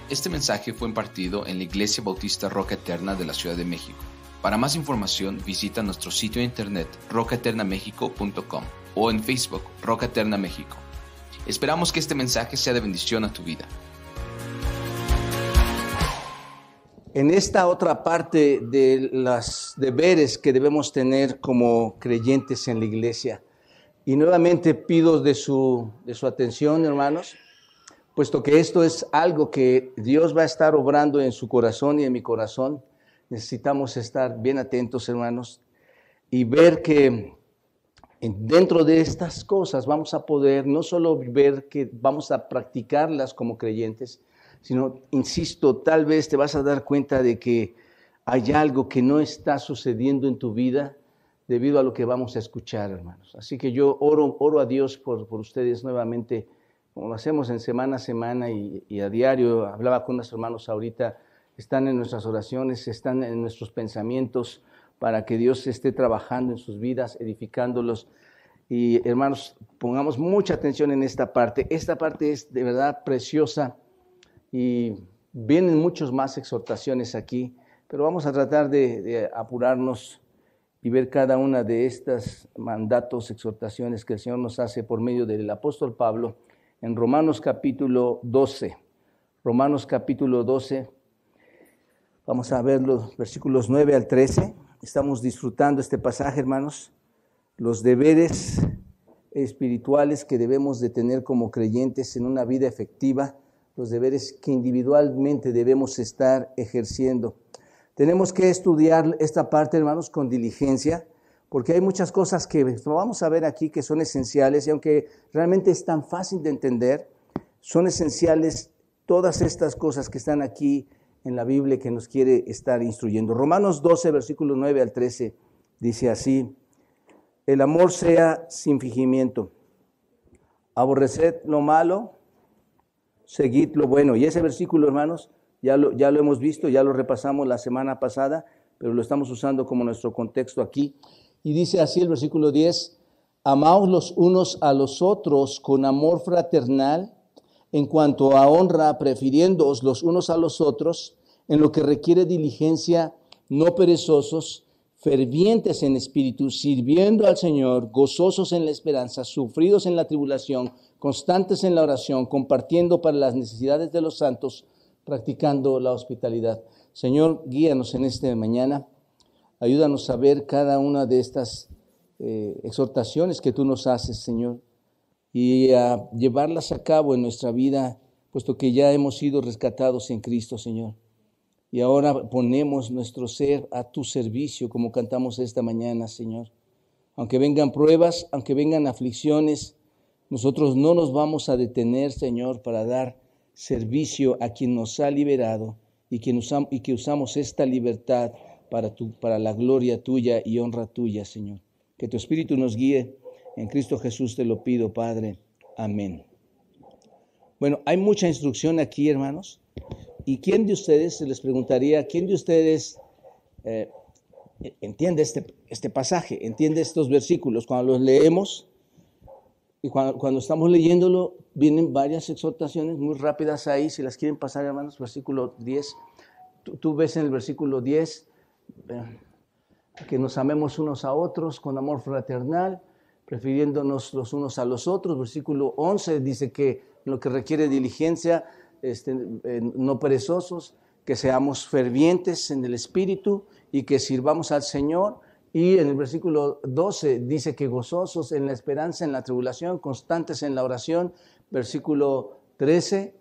Este mensaje fue impartido en la Iglesia Bautista Roca Eterna de la Ciudad de México. Para más información, visita nuestro sitio de internet rocaeternamexico.com o en Facebook Roca Eterna México. Esperamos que este mensaje sea de bendición a tu vida. En esta otra parte de los deberes que debemos tener como creyentes en la iglesia, y nuevamente pido de su atención, hermanos, puesto que esto es algo que Dios va a estar obrando en su corazón y en mi corazón. Necesitamos estar bien atentos, hermanos, y ver que dentro de estas cosas vamos a poder no solo ver que vamos a practicarlas como creyentes, sino, insisto, tal vez te vas a dar cuenta de que hay algo que no está sucediendo en tu vida debido a lo que vamos a escuchar, hermanos. Así que yo oro a Dios por ustedes nuevamente, como lo hacemos en semana a semana y a diario. Hablaba con nuestros hermanos ahorita, están en nuestras oraciones, están en nuestros pensamientos, para que Dios esté trabajando en sus vidas, edificándolos. Y hermanos, pongamos mucha atención en esta parte. Esta parte es de verdad preciosa y vienen muchas más exhortaciones aquí, pero vamos a tratar de apurarnos y ver cada una de estas mandatos, exhortaciones que el Señor nos hace por medio del apóstol Pablo en Romanos capítulo 12. Romanos capítulo 12, vamos a ver los versículos 9 al 13. Estamos disfrutando este pasaje, hermanos, los deberes espirituales que debemos de tener como creyentes en una vida efectiva, los deberes que individualmente debemos estar ejerciendo. Tenemos que estudiar esta parte, hermanos, con diligencia, porque hay muchas cosas que vamos a ver aquí que son esenciales, y aunque realmente es tan fácil de entender, son esenciales todas estas cosas que están aquí en la Biblia que nos quiere estar instruyendo. Romanos 12, versículos 9 al 13, dice así: el amor sea sin fingimiento, aborreced lo malo, seguid lo bueno. Y ese versículo, hermanos, ya lo hemos visto, ya lo repasamos la semana pasada, pero lo estamos usando como nuestro contexto aquí. Y dice así el versículo 10, amaos los unos a los otros con amor fraternal, en cuanto a honra, prefiriéndoos los unos a los otros, en lo que requiere diligencia, no perezosos, fervientes en espíritu, sirviendo al Señor, gozosos en la esperanza, sufridos en la tribulación, constantes en la oración, compartiendo para las necesidades de los santos, practicando la hospitalidad. Señor, guíanos en esta mañana. Ayúdanos a ver cada una de estas exhortaciones que tú nos haces, Señor, y a llevarlas a cabo en nuestra vida, puesto que ya hemos sido rescatados en Cristo, Señor. Y ahora ponemos nuestro ser a tu servicio, como cantamos esta mañana, Señor. Aunque vengan pruebas, aunque vengan aflicciones, nosotros no nos vamos a detener, Señor, para dar servicio a quien nos ha liberado y que usamos esta libertad para la gloria tuya y honra tuya, Señor. Que tu Espíritu nos guíe. En Cristo Jesús te lo pido, Padre. Amén. Bueno, hay mucha instrucción aquí, hermanos. ¿Y quién de ustedes, se les preguntaría, quién de ustedes entiende este pasaje, entiende estos versículos? Cuando los leemos y cuando estamos leyéndolo, vienen varias exhortaciones muy rápidas ahí. Si las quieren pasar, hermanos, versículo 10. Tú ves en el versículo 10, que nos amemos unos a otros con amor fraternal, prefiriéndonos los unos a los otros. Versículo 11 dice que lo que requiere diligencia, no perezosos, que seamos fervientes en el espíritu y que sirvamos al Señor. Y en el versículo 12 dice que gozosos en la esperanza, en la tribulación, constantes en la oración. Versículo 13,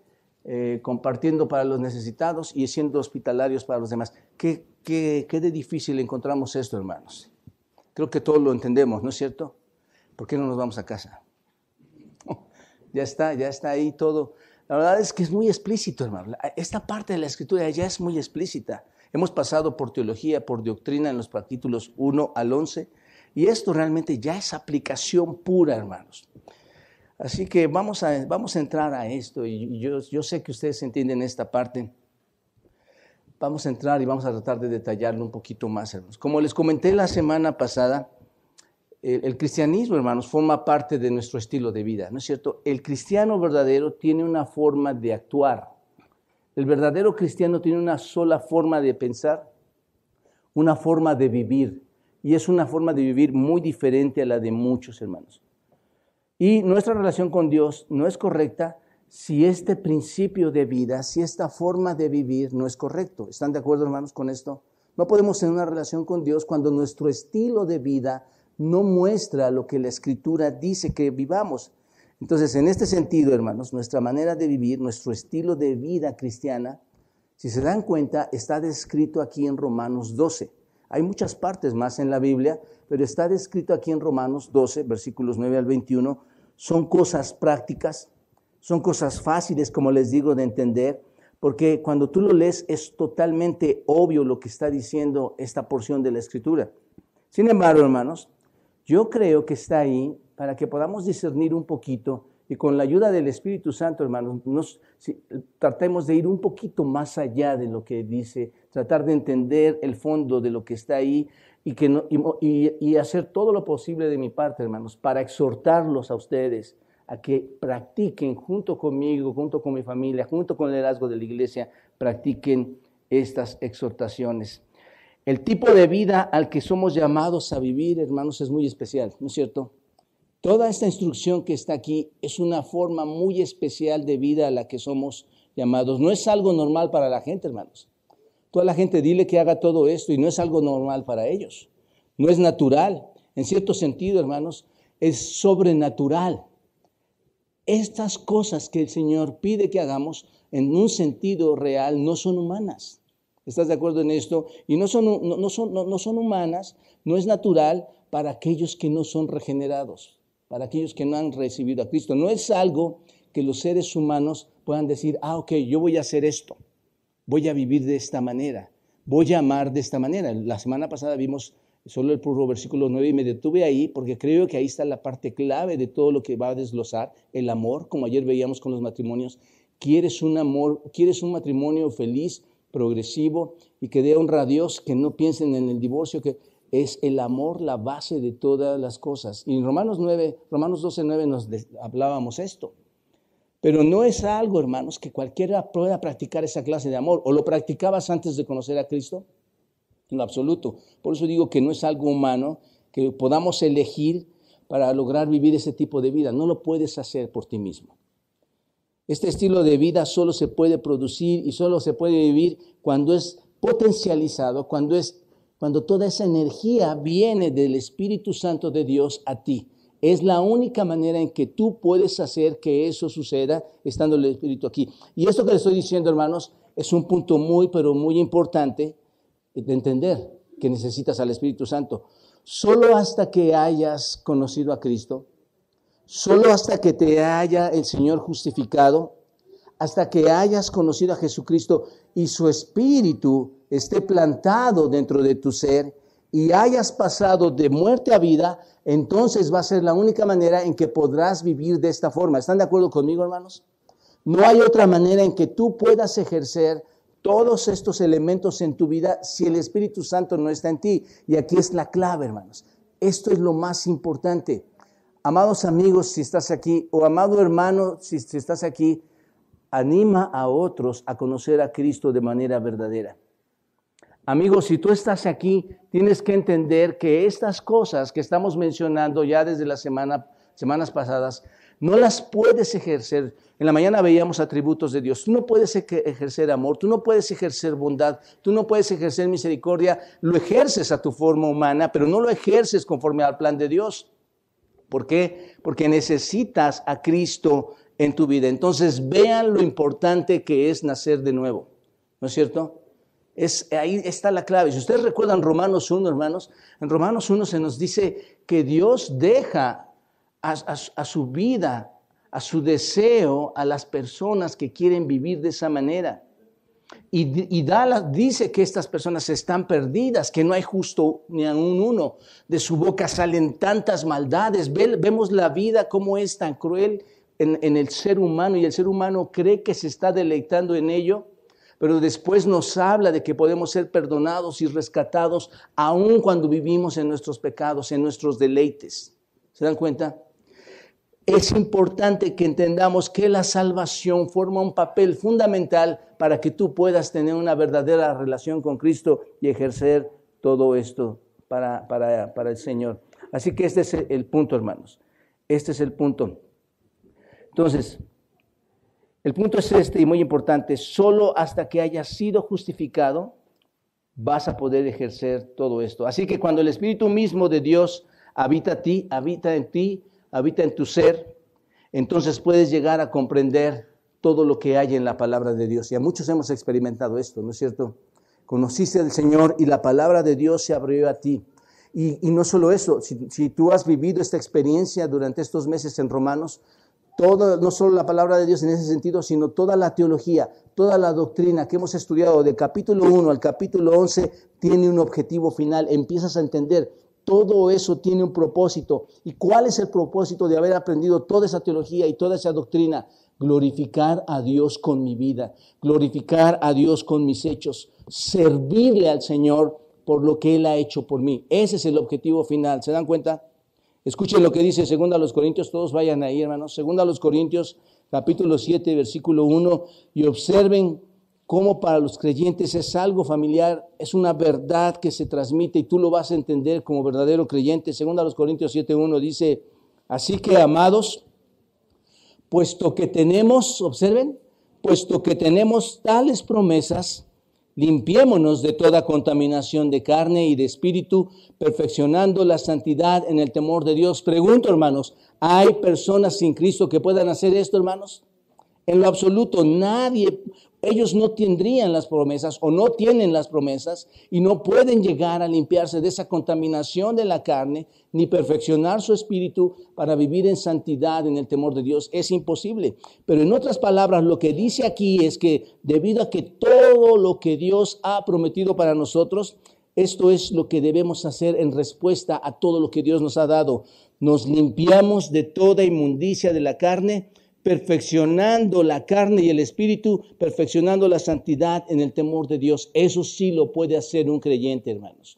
compartiendo para los necesitados y siendo hospitalarios para los demás. ¿Qué de difícil encontramos esto, hermanos? Creo que todos lo entendemos, ¿no es cierto? ¿Por qué no nos vamos a casa? Ya está ahí todo. La verdad es que es muy explícito, hermano. Esta parte de la Escritura ya es muy explícita. Hemos pasado por teología, por doctrina en los capítulos 1 al 11, y esto realmente ya es aplicación pura, hermanos. Así que vamos a entrar a esto, y yo sé que ustedes entienden esta parte. Vamos a entrar y vamos a tratar de detallarlo un poquito más, hermanos. Como les comenté la semana pasada, el cristianismo, hermanos, forma parte de nuestro estilo de vida, ¿no es cierto? El cristiano verdadero tiene una forma de actuar. El verdadero cristiano tiene una sola forma de pensar, una forma de vivir, y es una forma de vivir muy diferente a la de muchos hermanos. Y nuestra relación con Dios no es correcta si este principio de vida, si esta forma de vivir no es correcto. ¿Están de acuerdo, hermanos, con esto? No podemos tener una relación con Dios cuando nuestro estilo de vida no muestra lo que la Escritura dice que vivamos. Entonces, en este sentido, hermanos, nuestra manera de vivir, nuestro estilo de vida cristiana, si se dan cuenta, está descrito aquí en Romanos 12. Hay muchas partes más en la Biblia, pero está descrito aquí en Romanos 12, versículos 9 al 21. Son cosas prácticas, son cosas fáciles, como les digo, de entender, porque cuando tú lo lees es totalmente obvio lo que está diciendo esta porción de la Escritura. Sin embargo, hermanos, yo creo que está ahí para que podamos discernir un poquito y con la ayuda del Espíritu Santo, hermanos, tratemos de ir un poquito más allá de lo que dice, tratar de entender el fondo de lo que está ahí y hacer todo lo posible de mi parte, hermanos, para exhortarlos a ustedes a que practiquen junto conmigo, junto con mi familia, junto con el liderazgo de la iglesia, practiquen estas exhortaciones. El tipo de vida al que somos llamados a vivir, hermanos, es muy especial, ¿no es cierto? Toda esta instrucción que está aquí es una forma muy especial de vida a la que somos llamados. No es algo normal para la gente, hermanos. Toda la gente dile que haga todo esto y no es algo normal para ellos. No es natural. En cierto sentido, hermanos, es sobrenatural. Estas cosas que el Señor pide que hagamos en un sentido real no son humanas. ¿Estás de acuerdo en esto? Y no son humanas, no es natural para aquellos que no son regenerados, para aquellos que no han recibido a Cristo. No es algo que los seres humanos puedan decir, ok, yo voy a hacer esto, voy a vivir de esta manera, voy a amar de esta manera. La semana pasada vimos solo el puro versículo 9 y me detuve ahí porque creo que ahí está la parte clave de todo lo que va a desglosar, el amor, como ayer veíamos con los matrimonios. ¿Quieres un matrimonio feliz, progresivo y que dé honra a Dios, que no piensen en el divorcio, que es el amor la base de todas las cosas? Y en Romanos 12:9 nos hablábamos esto. Pero no es algo, hermanos, que cualquiera pueda practicar esa clase de amor. ¿O lo practicabas antes de conocer a Cristo? En lo absoluto. Por eso digo que no es algo humano que podamos elegir para lograr vivir ese tipo de vida. No lo puedes hacer por ti mismo. Este estilo de vida solo se puede producir y solo se puede vivir cuando es potencializado, cuando toda esa energía viene del Espíritu Santo de Dios a ti. Es la única manera en que tú puedes hacer que eso suceda estando el Espíritu aquí. Y esto que les estoy diciendo, hermanos, es un punto muy, pero muy importante de entender, que necesitas al Espíritu Santo. Solo hasta que hayas conocido a Cristo, solo hasta que te haya el Señor justificado, hasta que hayas conocido a Jesucristo y su Espíritu esté plantado dentro de tu ser y hayas pasado de muerte a vida, entonces va a ser la única manera en que podrás vivir de esta forma. ¿Están de acuerdo conmigo, hermanos? No hay otra manera en que tú puedas ejercer todos estos elementos en tu vida si el Espíritu Santo no está en ti. Y aquí es la clave, hermanos. Esto es lo más importante. Amados amigos, si estás aquí, o amado hermano, si estás aquí, anima a otros a conocer a Cristo de manera verdadera. Amigos, si tú estás aquí, tienes que entender que estas cosas que estamos mencionando ya desde las semanas pasadas, no las puedes ejercer. En la mañana veíamos atributos de Dios. Tú no puedes ejercer amor, tú no puedes ejercer bondad, tú no puedes ejercer misericordia. Lo ejerces a tu forma humana, pero no lo ejerces conforme al plan de Dios. ¿Por qué? Porque necesitas a Cristo en tu vida. Entonces vean lo importante que es nacer de nuevo. ¿No es cierto? Ahí está la clave. Si ustedes recuerdan Romanos 1, hermanos, en Romanos 1 se nos dice que Dios deja a su vida, a su deseo, a las personas que quieren vivir de esa manera. Y dice que estas personas están perdidas, que no hay justo ni aun uno. De su boca salen tantas maldades. Vemos la vida como es tan cruel en el ser humano, y el ser humano cree que se está deleitando en ello. Pero después nos habla de que podemos ser perdonados y rescatados aun cuando vivimos en nuestros pecados, en nuestros deleites. ¿Se dan cuenta? es importante que entendamos que la salvación forma un papel fundamental para que tú puedas tener una verdadera relación con Cristo y ejercer todo esto para el Señor. Así que este es el punto, hermanos. Este es el punto. Entonces, el punto es este y muy importante. Solo hasta que hayas sido justificado vas a poder ejercer todo esto. Así que cuando el Espíritu mismo de Dios habita en ti, habita en tu ser, entonces puedes llegar a comprender todo lo que hay en la palabra de Dios. Y a muchos hemos experimentado esto, ¿no es cierto? Conociste al Señor y la palabra de Dios se abrió a ti. Y no solo eso, si tú has vivido esta experiencia durante estos meses en Romanos, no solo la palabra de Dios en ese sentido, sino toda la teología, toda la doctrina que hemos estudiado del capítulo 1 al capítulo 11 tiene un objetivo final. Empiezas a entender, todo eso tiene un propósito. ¿Y cuál es el propósito de haber aprendido toda esa teología y toda esa doctrina? Glorificar a Dios con mi vida, glorificar a Dios con mis hechos, servirle al Señor por lo que Él ha hecho por mí. Ese es el objetivo final. ¿Se dan cuenta? Escuchen lo que dice 2 Corintios, todos vayan ahí, hermanos. 2 Corintios, capítulo 7, versículo 1, y observen cómo para los creyentes es algo familiar, es una verdad que se transmite y tú lo vas a entender como verdadero creyente. 2 Corintios 7, 1 dice, así que, amados, puesto que tenemos, observen, puesto que tenemos tales promesas, limpiémonos de toda contaminación de carne y de espíritu, perfeccionando la santidad en el temor de Dios. Pregunto, hermanos, ¿hay personas sin Cristo que puedan hacer esto, hermanos? En lo absoluto, nadie, ellos no tendrían las promesas o no tienen las promesas y no pueden llegar a limpiarse de esa contaminación de la carne ni perfeccionar su espíritu para vivir en santidad en el temor de Dios. Es imposible. Pero en otras palabras, lo que dice aquí es que debido a que todo lo que Dios ha prometido para nosotros, esto es lo que debemos hacer en respuesta a todo lo que Dios nos ha dado. Nos limpiamos de toda inmundicia de la carne, perfeccionando la carne y el espíritu, perfeccionando la santidad en el temor de Dios. Eso sí lo puede hacer un creyente, hermanos.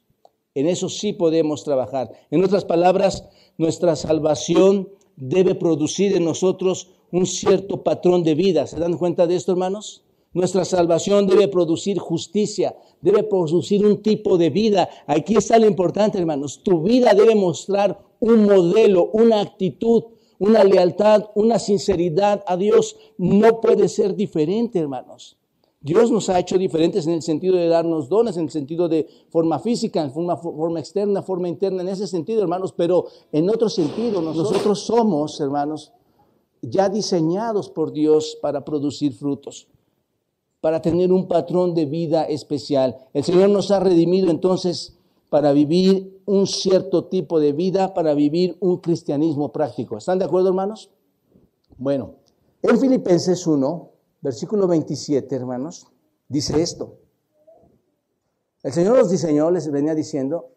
En eso sí podemos trabajar. En otras palabras, nuestra salvación debe producir en nosotros un cierto patrón de vida. ¿Se dan cuenta de esto, hermanos? Nuestra salvación debe producir justicia, debe producir un tipo de vida. Aquí está lo importante, hermanos. Tu vida debe mostrar un modelo, una actitud, una lealtad, una sinceridad a Dios. No puede ser diferente, hermanos. Dios nos ha hecho diferentes en el sentido de darnos dones, en el sentido de forma física, en forma externa, forma interna, en ese sentido, hermanos. Pero en otro sentido, nosotros somos, hermanos, ya diseñados por Dios para producir frutos, para tener un patrón de vida especial. El Señor nos ha redimido entonces para vivir un cierto tipo de vida, para vivir un cristianismo práctico. ¿Están de acuerdo, hermanos? Bueno, en Filipenses 1, versículo 27, hermanos, dice esto. El Señor nos diseñó, les venía diciendo,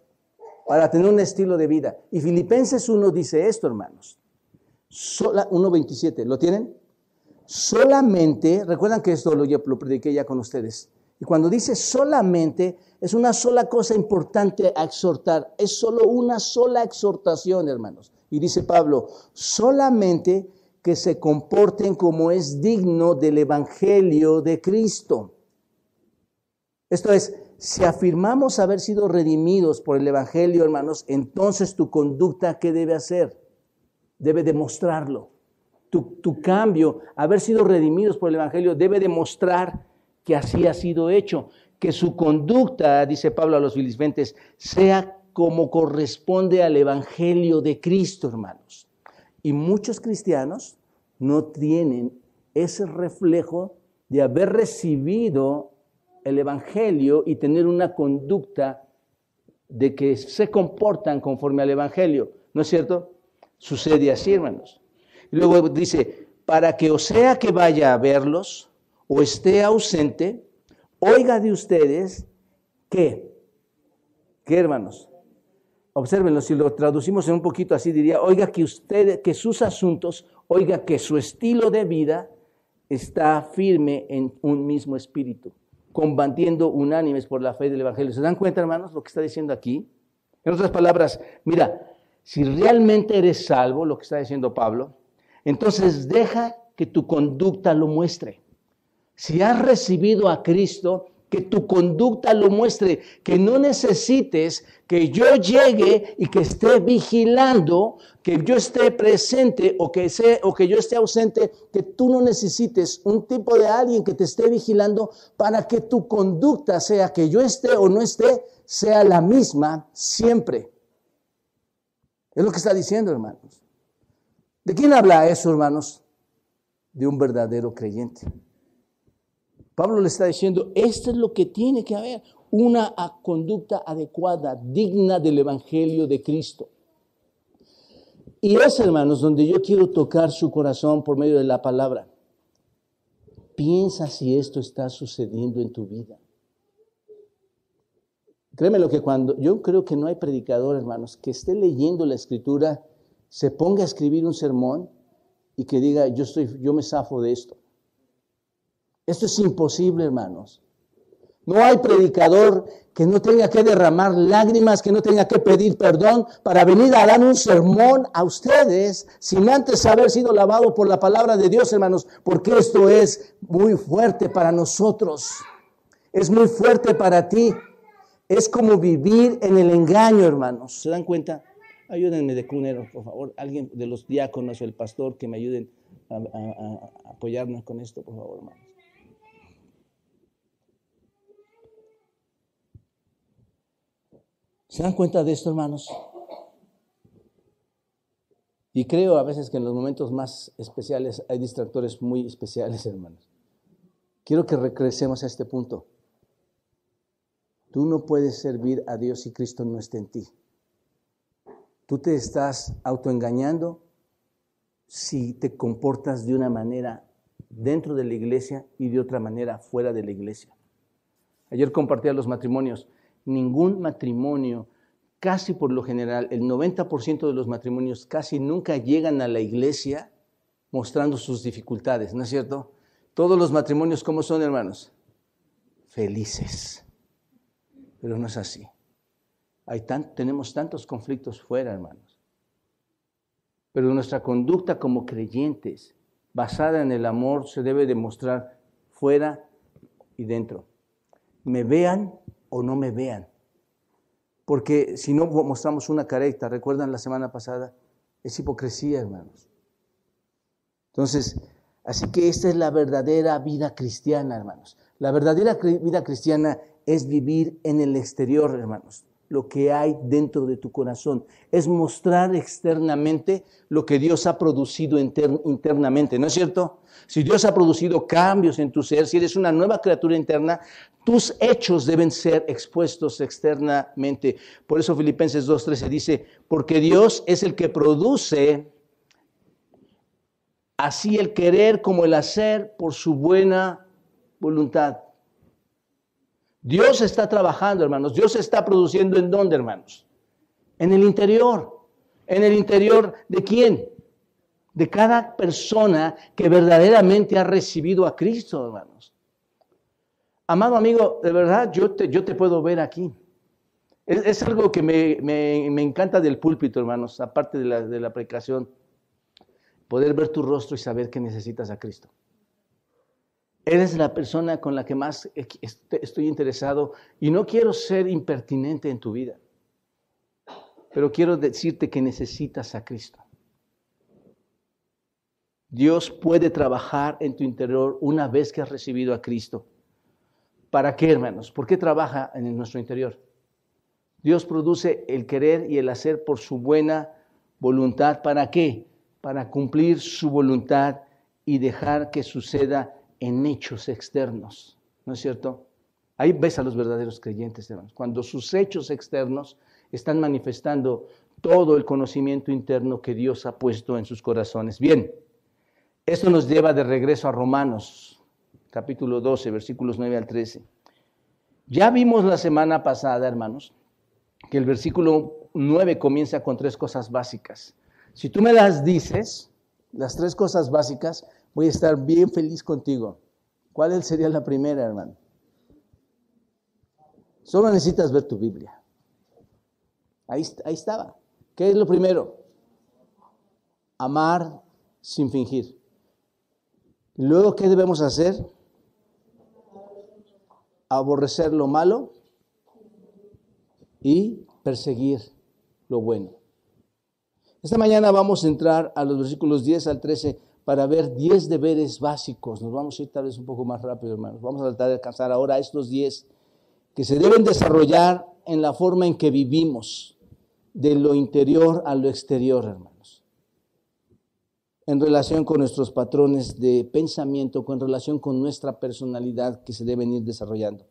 para tener un estilo de vida. Y Filipenses 1 dice esto, hermanos. 1:27, ¿lo tienen? Solamente, recuerdan que esto lo prediqué ya con ustedes. Y cuando dice solamente, es una sola cosa importante a exhortar. Es solo una sola exhortación, hermanos. Y dice Pablo, solamente que se comporten como es digno del Evangelio de Cristo. Esto es, si afirmamos haber sido redimidos por el Evangelio, hermanos, entonces tu conducta, ¿qué debe hacer? Debe demostrarlo. Tu cambio, haber sido redimidos por el Evangelio, debe demostrar que así ha sido hecho. Que su conducta, dice Pablo a los Filipenses, sea como corresponde al Evangelio de Cristo, hermanos. Y muchos cristianos no tienen ese reflejo de haber recibido el Evangelio y tener una conducta de que se comportan conforme al Evangelio. ¿No es cierto? Sucede así, hermanos. Y luego dice, para que o sea que vaya a verlos o esté ausente, oiga de ustedes que, ¿qué, hermanos? Obsérvenlo, si lo traducimos en un poquito así, diría, oiga que ustedes, que sus asuntos, oiga que su estilo de vida está firme en un mismo espíritu, combatiendo unánimes por la fe del Evangelio. ¿Se dan cuenta, hermanos, lo que está diciendo aquí? En otras palabras, mira, si realmente eres salvo, lo que está diciendo Pablo, Entonces deja que tu conducta lo muestre. Si has recibido a Cristo, que tu conducta lo muestre, que no necesites que yo llegue y que esté vigilando, que yo esté presente o que yo esté ausente, que tú no necesites un tipo de alguien que te esté vigilando para que tu conducta, sea que yo esté o no esté, sea la misma siempre. Es lo que está diciendo, hermanos. ¿De quién habla eso, hermanos? De un verdadero creyente. Pablo le está diciendo, esto es lo que tiene que haber, una conducta adecuada, digna del Evangelio de Cristo. Y es, hermanos, donde yo quiero tocar su corazón por medio de la palabra. Piensa si esto está sucediendo en tu vida. Créeme lo que yo creo que no hay predicador, hermanos, que esté leyendo la Escritura, se ponga a escribir un sermón y que diga, yo me zafo de esto. Esto es imposible, hermanos. No hay predicador que no tenga que derramar lágrimas, que no tenga que pedir perdón para venir a dar un sermón a ustedes sin antes haber sido lavado por la palabra de Dios, hermanos, porque esto es muy fuerte para nosotros. Es muy fuerte para ti. Es como vivir en el engaño, hermanos. ¿Se dan cuenta? Ayúdenme de cunero, por favor. Alguien de los diáconos o el pastor que me ayuden a apoyarnos con esto, por favor, hermanos. ¿Se dan cuenta de esto, hermanos? Y creo a veces que en los momentos más especiales hay distractores muy especiales, hermanos. Quiero que regresemos a este punto. Tú no puedes servir a Dios si Cristo no está en ti. Tú te estás autoengañando si te comportas de una manera dentro de la iglesia y de otra manera fuera de la iglesia. Ayer compartía los matrimonios. Ningún matrimonio, casi por lo general, el 90% de los matrimonios casi nunca llegan a la iglesia mostrando sus dificultades, ¿no es cierto? Todos los matrimonios, ¿cómo son, hermanos? Felices. Pero no es así. Tenemos tantos conflictos fuera, hermanos. Pero nuestra conducta como creyentes, basada en el amor, se debe demostrar fuera y dentro. Me vean o no me vean. Porque si no mostramos una careta, ¿recuerdan la semana pasada? Es hipocresía, hermanos. Entonces, así que esta es la verdadera vida cristiana, hermanos. La verdadera vida cristiana es vivir en el exterior, hermanos. Lo que hay dentro de tu corazón. Es mostrar externamente lo que Dios ha producido internamente, ¿no es cierto? Si Dios ha producido cambios en tu ser, si eres una nueva criatura interna, tus hechos deben ser expuestos externamente. Por eso Filipenses 2:13 dice, porque Dios es el que produce así el querer como el hacer por su buena voluntad. Dios está trabajando, hermanos. Dios está produciendo ¿en dónde, hermanos? En el interior. ¿En el interior de quién? De cada persona que verdaderamente ha recibido a Cristo, hermanos. Amado amigo, de verdad, yo te puedo ver aquí. Es algo que me encanta del púlpito, hermanos, aparte de la predicación. Poder ver tu rostro y saber que necesitas a Cristo. Eres la persona con la que más estoy interesado y no quiero ser impertinente en tu vida, pero quiero decirte que necesitas a Cristo. Dios puede trabajar en tu interior una vez que has recibido a Cristo. ¿Para qué, hermanos? ¿Por qué trabaja en nuestro interior? Dios produce el querer y el hacer por su buena voluntad. ¿Para qué? Para cumplir su voluntad y dejar que suceda en hechos externos, ¿no es cierto? Ahí ves a los verdaderos creyentes, hermanos, cuando sus hechos externos están manifestando todo el conocimiento interno que Dios ha puesto en sus corazones. Bien, esto nos lleva de regreso a Romanos, capítulo 12, versículos 9 al 13. Ya vimos la semana pasada, hermanos, que el versículo 9 comienza con 3 cosas básicas. Si tú me las dices, las 3 cosas básicas, voy a estar bien feliz contigo. ¿Cuál sería la primera, hermano? Solo necesitas ver tu Biblia. Ahí estaba. ¿Qué es lo primero? Amar sin fingir. Luego, ¿qué debemos hacer? Aborrecer lo malo y perseguir lo bueno. Esta mañana vamos a entrar a los versículos 10 al 13 para ver 10 deberes básicos. Nos vamos a ir tal vez un poco más rápido, hermanos. Vamos a tratar de alcanzar ahora estos 10 que se deben desarrollar en la forma en que vivimos, de lo interior a lo exterior, hermanos. En relación con nuestros patrones de pensamiento, con relación con nuestra personalidad que se deben ir desarrollando.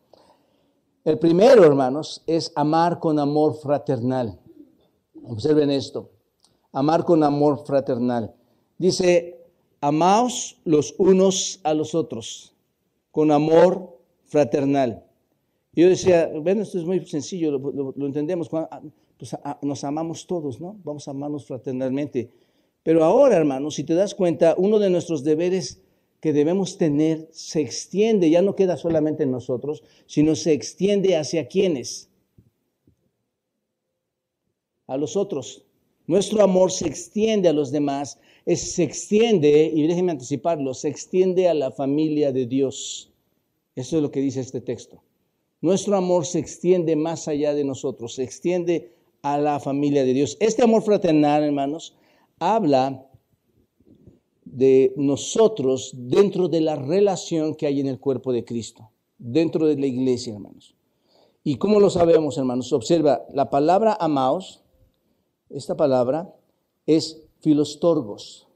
El primero, hermanos, es amar con amor fraternal. Observen esto. Amar con amor fraternal. Dice, amaos los unos a los otros, con amor fraternal. Yo decía, bueno, esto es muy sencillo, lo entendemos, pues nos amamos todos, ¿no? Vamos a amarnos fraternalmente. Pero ahora, hermanos, si te das cuenta, uno de nuestros deberes que debemos tener se extiende, ya no queda solamente en nosotros, sino se extiende hacia ¿quiénes? A los otros. Nuestro amor se extiende a los demás, se extiende, y déjenme anticiparlo, se extiende a la familia de Dios. Eso es lo que dice este texto. Nuestro amor se extiende más allá de nosotros, se extiende a la familia de Dios. Este amor fraternal, hermanos, habla de nosotros dentro de la relación que hay en el cuerpo de Cristo, dentro de la iglesia, hermanos. ¿Y cómo lo sabemos, hermanos? Observa, la palabra amaos, esta palabra es filostorgos.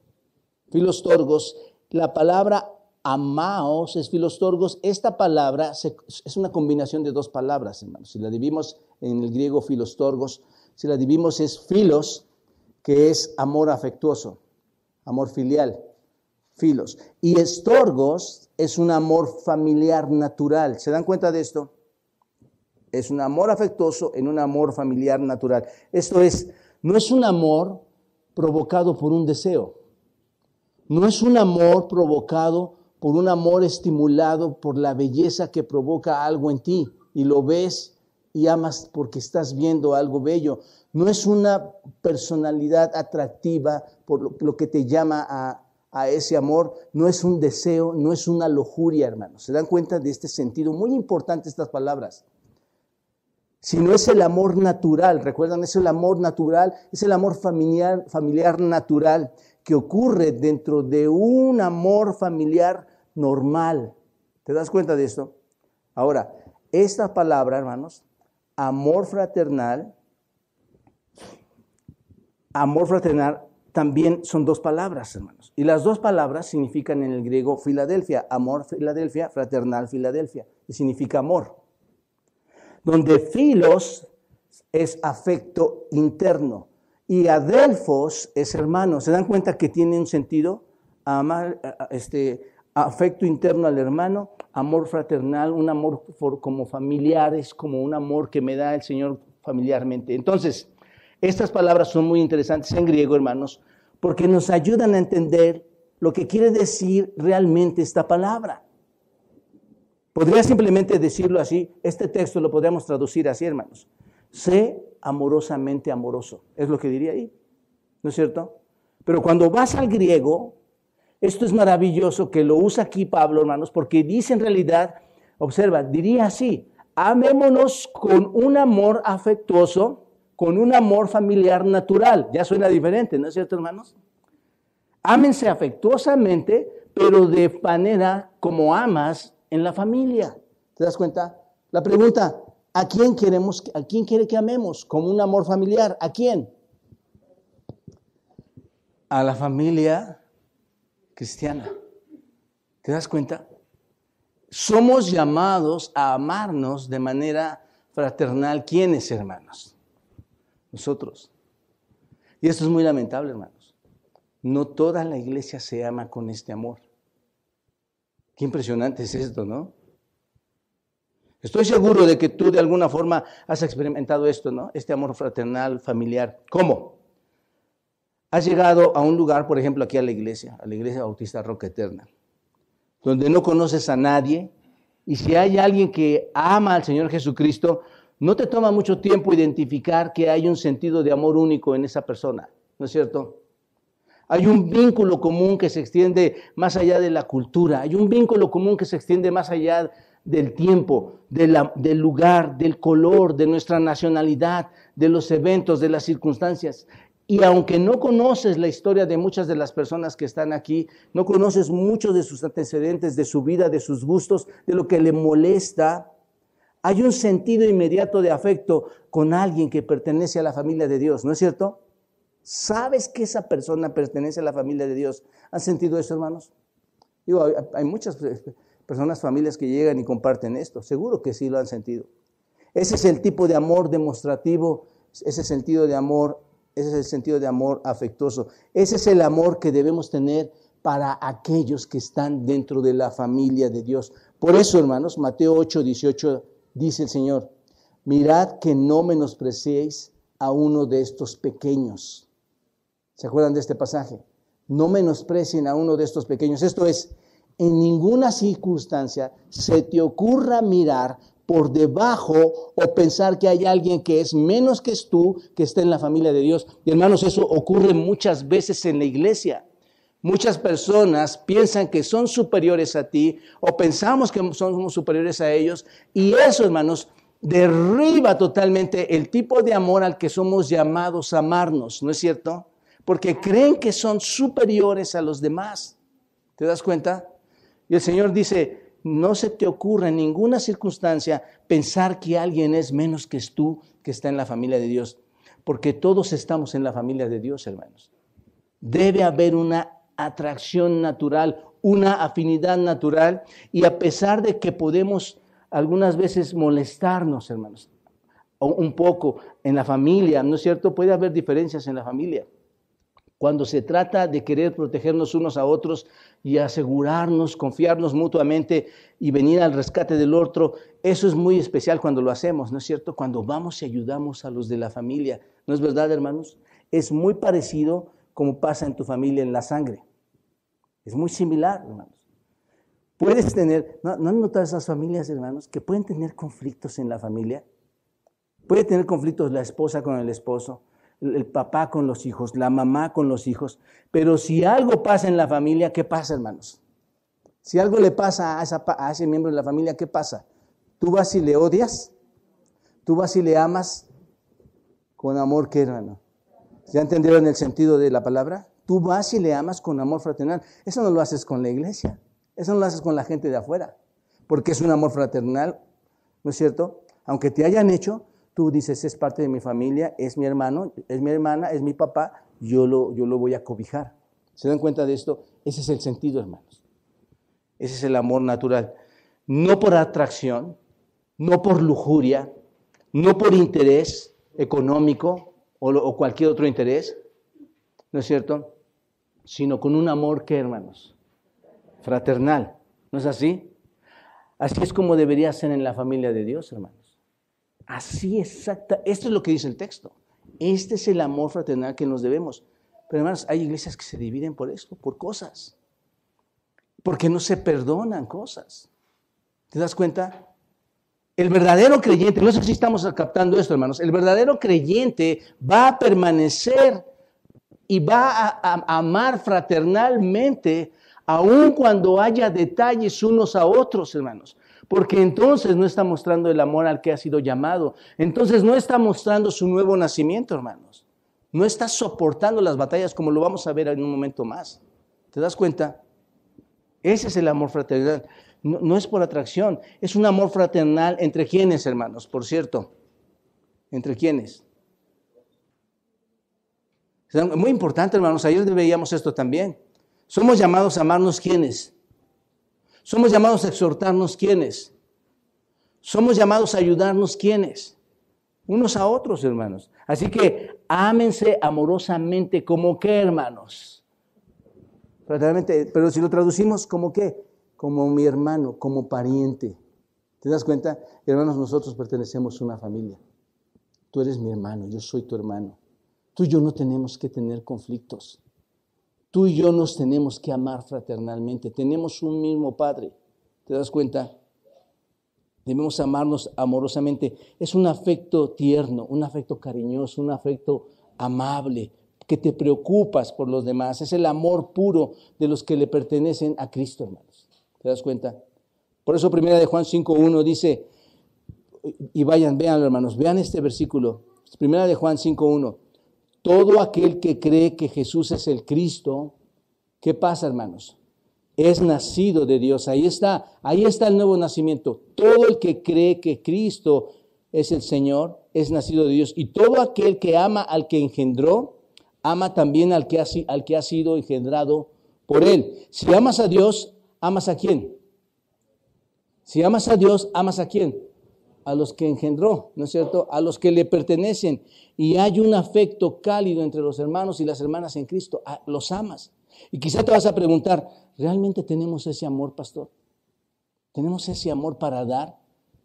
Filostorgos, la palabra amaos es filostorgos. Esta palabra es una combinación de dos palabras, hermanos. Si la dividimos en el griego filostorgos, si la dividimos es filos, que es amor afectuoso, amor filial, filos. Y estorgos es un amor familiar natural. ¿Se dan cuenta de esto? Es un amor afectuoso en un amor familiar natural. Esto es, no es un amor provocado por un deseo. No es un amor provocado por un amor estimulado por la belleza que provoca algo en ti y lo ves y amas porque estás viendo algo bello. No es una personalidad atractiva por lo que te llama a ese amor. No es un deseo, no es una lujuria, hermanos. ¿Se dan cuenta de este sentido? Muy importante estas palabras. Si no es el amor natural, ¿recuerdan? Es el amor natural, es el amor familiar natural que ocurre dentro de un amor familiar normal. ¿Te das cuenta de esto? Ahora, esta palabra, hermanos, amor fraternal, también son dos palabras, hermanos. Y las dos palabras significan en el griego Filadelfia, amor Filadelfia, fraternal Filadelfia, y significa amor. Donde filos es afecto interno y adelfos es hermano. ¿Se dan cuenta que tiene un sentido? Amar, afecto interno al hermano, amor fraternal, un amor como familiares, como un amor que me da el Señor familiarmente. Entonces, estas palabras son muy interesantes en griego, hermanos, porque nos ayudan a entender lo que quiere decir realmente esta palabra. Podría simplemente decirlo así, este texto lo podríamos traducir así, hermanos. Sé amorosamente amoroso, es lo que diría ahí, ¿no es cierto? Pero cuando vas al griego, esto es maravilloso que lo usa aquí Pablo, hermanos, porque dice en realidad, observa, diría así, amémonos con un amor afectuoso, con un amor familiar natural. Ya suena diferente, ¿no es cierto, hermanos? Ámense afectuosamente, pero de manera como amas en la familia. ¿Te das cuenta? La pregunta, ¿a quién quiere que amemos? Como un amor familiar. ¿A quién? A la familia cristiana. ¿Te das cuenta? Somos llamados a amarnos de manera fraternal. ¿Quiénes, hermanos? Nosotros. Y esto es muy lamentable, hermanos. No toda la iglesia se ama con este amor. Qué impresionante es esto, ¿no? Estoy seguro de que tú de alguna forma has experimentado esto, ¿no? Este amor fraternal, familiar. ¿Cómo? Has llegado a un lugar, por ejemplo, aquí a la Iglesia Bautista Roca Eterna, donde no conoces a nadie, y si hay alguien que ama al Señor Jesucristo, no te toma mucho tiempo identificar que hay un sentido de amor único en esa persona, ¿no es cierto? Hay un vínculo común que se extiende más allá de la cultura. Hay un vínculo común que se extiende más allá del tiempo, del lugar, del color, de nuestra nacionalidad, de los eventos, de las circunstancias. Y aunque no conoces la historia de muchas de las personas que están aquí, no conoces muchos de sus antecedentes, de su vida, de sus gustos, de lo que le molesta, hay un sentido inmediato de afecto con alguien que pertenece a la familia de Dios, ¿no es cierto? ¿Sabes que esa persona pertenece a la familia de Dios? ¿Han sentido eso, hermanos? Digo, hay muchas personas, familias que llegan y comparten esto. Seguro que sí lo han sentido. Ese es el tipo de amor demostrativo, ese sentido de amor, ese es el sentido de amor afectuoso. Ese es el amor que debemos tener para aquellos que están dentro de la familia de Dios. Por eso, hermanos, Mateo 8:18 dice el Señor, mirad que no menospreciéis a uno de estos pequeños. ¿Se acuerdan de este pasaje? No menosprecien a uno de estos pequeños. Esto es, en ninguna circunstancia se te ocurra mirar por debajo o pensar que hay alguien que es menos que tú, que está en la familia de Dios. Y hermanos, eso ocurre muchas veces en la iglesia. Muchas personas piensan que son superiores a ti o pensamos que somos superiores a ellos. Y eso, hermanos, derriba totalmente el tipo de amor al que somos llamados a amarnos, ¿no es cierto? Porque creen que son superiores a los demás. ¿Te das cuenta? Y el Señor dice, no se te ocurra en ninguna circunstancia pensar que alguien es menos que tú que está en la familia de Dios. Porque todos estamos en la familia de Dios, hermanos. Debe haber una atracción natural, una afinidad natural. Y a pesar de que podemos algunas veces molestarnos, hermanos, un poco en la familia, ¿no es cierto? Puede haber diferencias en la familia. Cuando se trata de querer protegernos unos a otros y asegurarnos, confiarnos mutuamente y venir al rescate del otro, eso es muy especial cuando lo hacemos, ¿no es cierto? Cuando vamos y ayudamos a los de la familia. ¿No es verdad, hermanos? Es muy parecido como pasa en tu familia en la sangre. Es muy similar, hermanos. Puedes tener, ¿no han notado esas familias, hermanos, que pueden tener conflictos en la familia? Puede tener conflictos la esposa con el esposo, el papá con los hijos, la mamá con los hijos. Pero si algo pasa en la familia, ¿qué pasa, hermanos? Si algo le pasa a ese miembro de la familia, ¿qué pasa? ¿Tú vas y le odias? ¿Tú vas y le amas? Con amor, ¿qué, hermano? ¿Ya entendieron el sentido de la palabra? Tú vas y le amas con amor fraternal. Eso no lo haces con la iglesia. Eso no lo haces con la gente de afuera. Porque es un amor fraternal, ¿no es cierto? Aunque te hayan hecho, tú dices, es parte de mi familia, es mi hermano, es mi hermana, es mi papá, yo lo voy a cobijar. ¿Se dan cuenta de esto? Ese es el sentido, hermanos. Ese es el amor natural. No por atracción, no por lujuria, no por interés económico o cualquier otro interés, ¿no es cierto? Sino con un amor, ¿qué, hermanos? Fraternal. ¿No es así? Así es como debería ser en la familia de Dios, hermanos. Así exacta, esto es lo que dice el texto. Este es el amor fraternal que nos debemos. Pero hermanos, hay iglesias que se dividen por esto, por cosas. Porque no se perdonan cosas. ¿Te das cuenta? El verdadero creyente, no sé si estamos captando esto, hermanos, el verdadero creyente va a permanecer y va a amar fraternalmente aun cuando haya detalles unos a otros, hermanos. Porque entonces no está mostrando el amor al que ha sido llamado. Entonces no está mostrando su nuevo nacimiento, hermanos. No está soportando las batallas como lo vamos a ver en un momento más. ¿Te das cuenta? Ese es el amor fraternal. No es por atracción. Es un amor fraternal entre quiénes, hermanos, por cierto. ¿Entre quiénes? Muy importante, hermanos. Ayer veíamos esto también. Somos llamados a amarnos ¿quiénes? Somos llamados a exhortarnos ¿quiénes? Somos llamados a ayudarnos ¿quiénes? Unos a otros, hermanos. Así que ámense amorosamente como qué, hermanos. Fraternalmente, pero si lo traducimos como qué, como mi hermano, como pariente. ¿Te das cuenta? Hermanos, nosotros pertenecemos a una familia. Tú eres mi hermano, yo soy tu hermano. Tú y yo no tenemos que tener conflictos. Tú y yo nos tenemos que amar fraternalmente. Tenemos un mismo Padre. ¿Te das cuenta? Debemos amarnos amorosamente. Es un afecto tierno, un afecto cariñoso, un afecto amable, que te preocupas por los demás. Es el amor puro de los que le pertenecen a Cristo, hermanos. ¿Te das cuenta? Por eso 1 de Juan 5:1 dice, y véanlo, hermanos, vean este versículo. 1 de Juan 5:1. Todo aquel que cree que Jesús es el Cristo, ¿qué pasa, hermanos? Es nacido de Dios. Ahí está el nuevo nacimiento. Todo el que cree que Cristo es el Señor, es nacido de Dios. Y todo aquel que ama al que engendró, ama también al que ha sido engendrado por Él. Si amas a Dios, ¿amas a quién? Si amas a Dios, ¿amas a quién? A los que engendró, ¿no es cierto? A los que le pertenecen. Y hay un afecto cálido entre los hermanos y las hermanas en Cristo. Los amas. Y quizá te vas a preguntar, ¿realmente tenemos ese amor, pastor? ¿Tenemos ese amor para dar?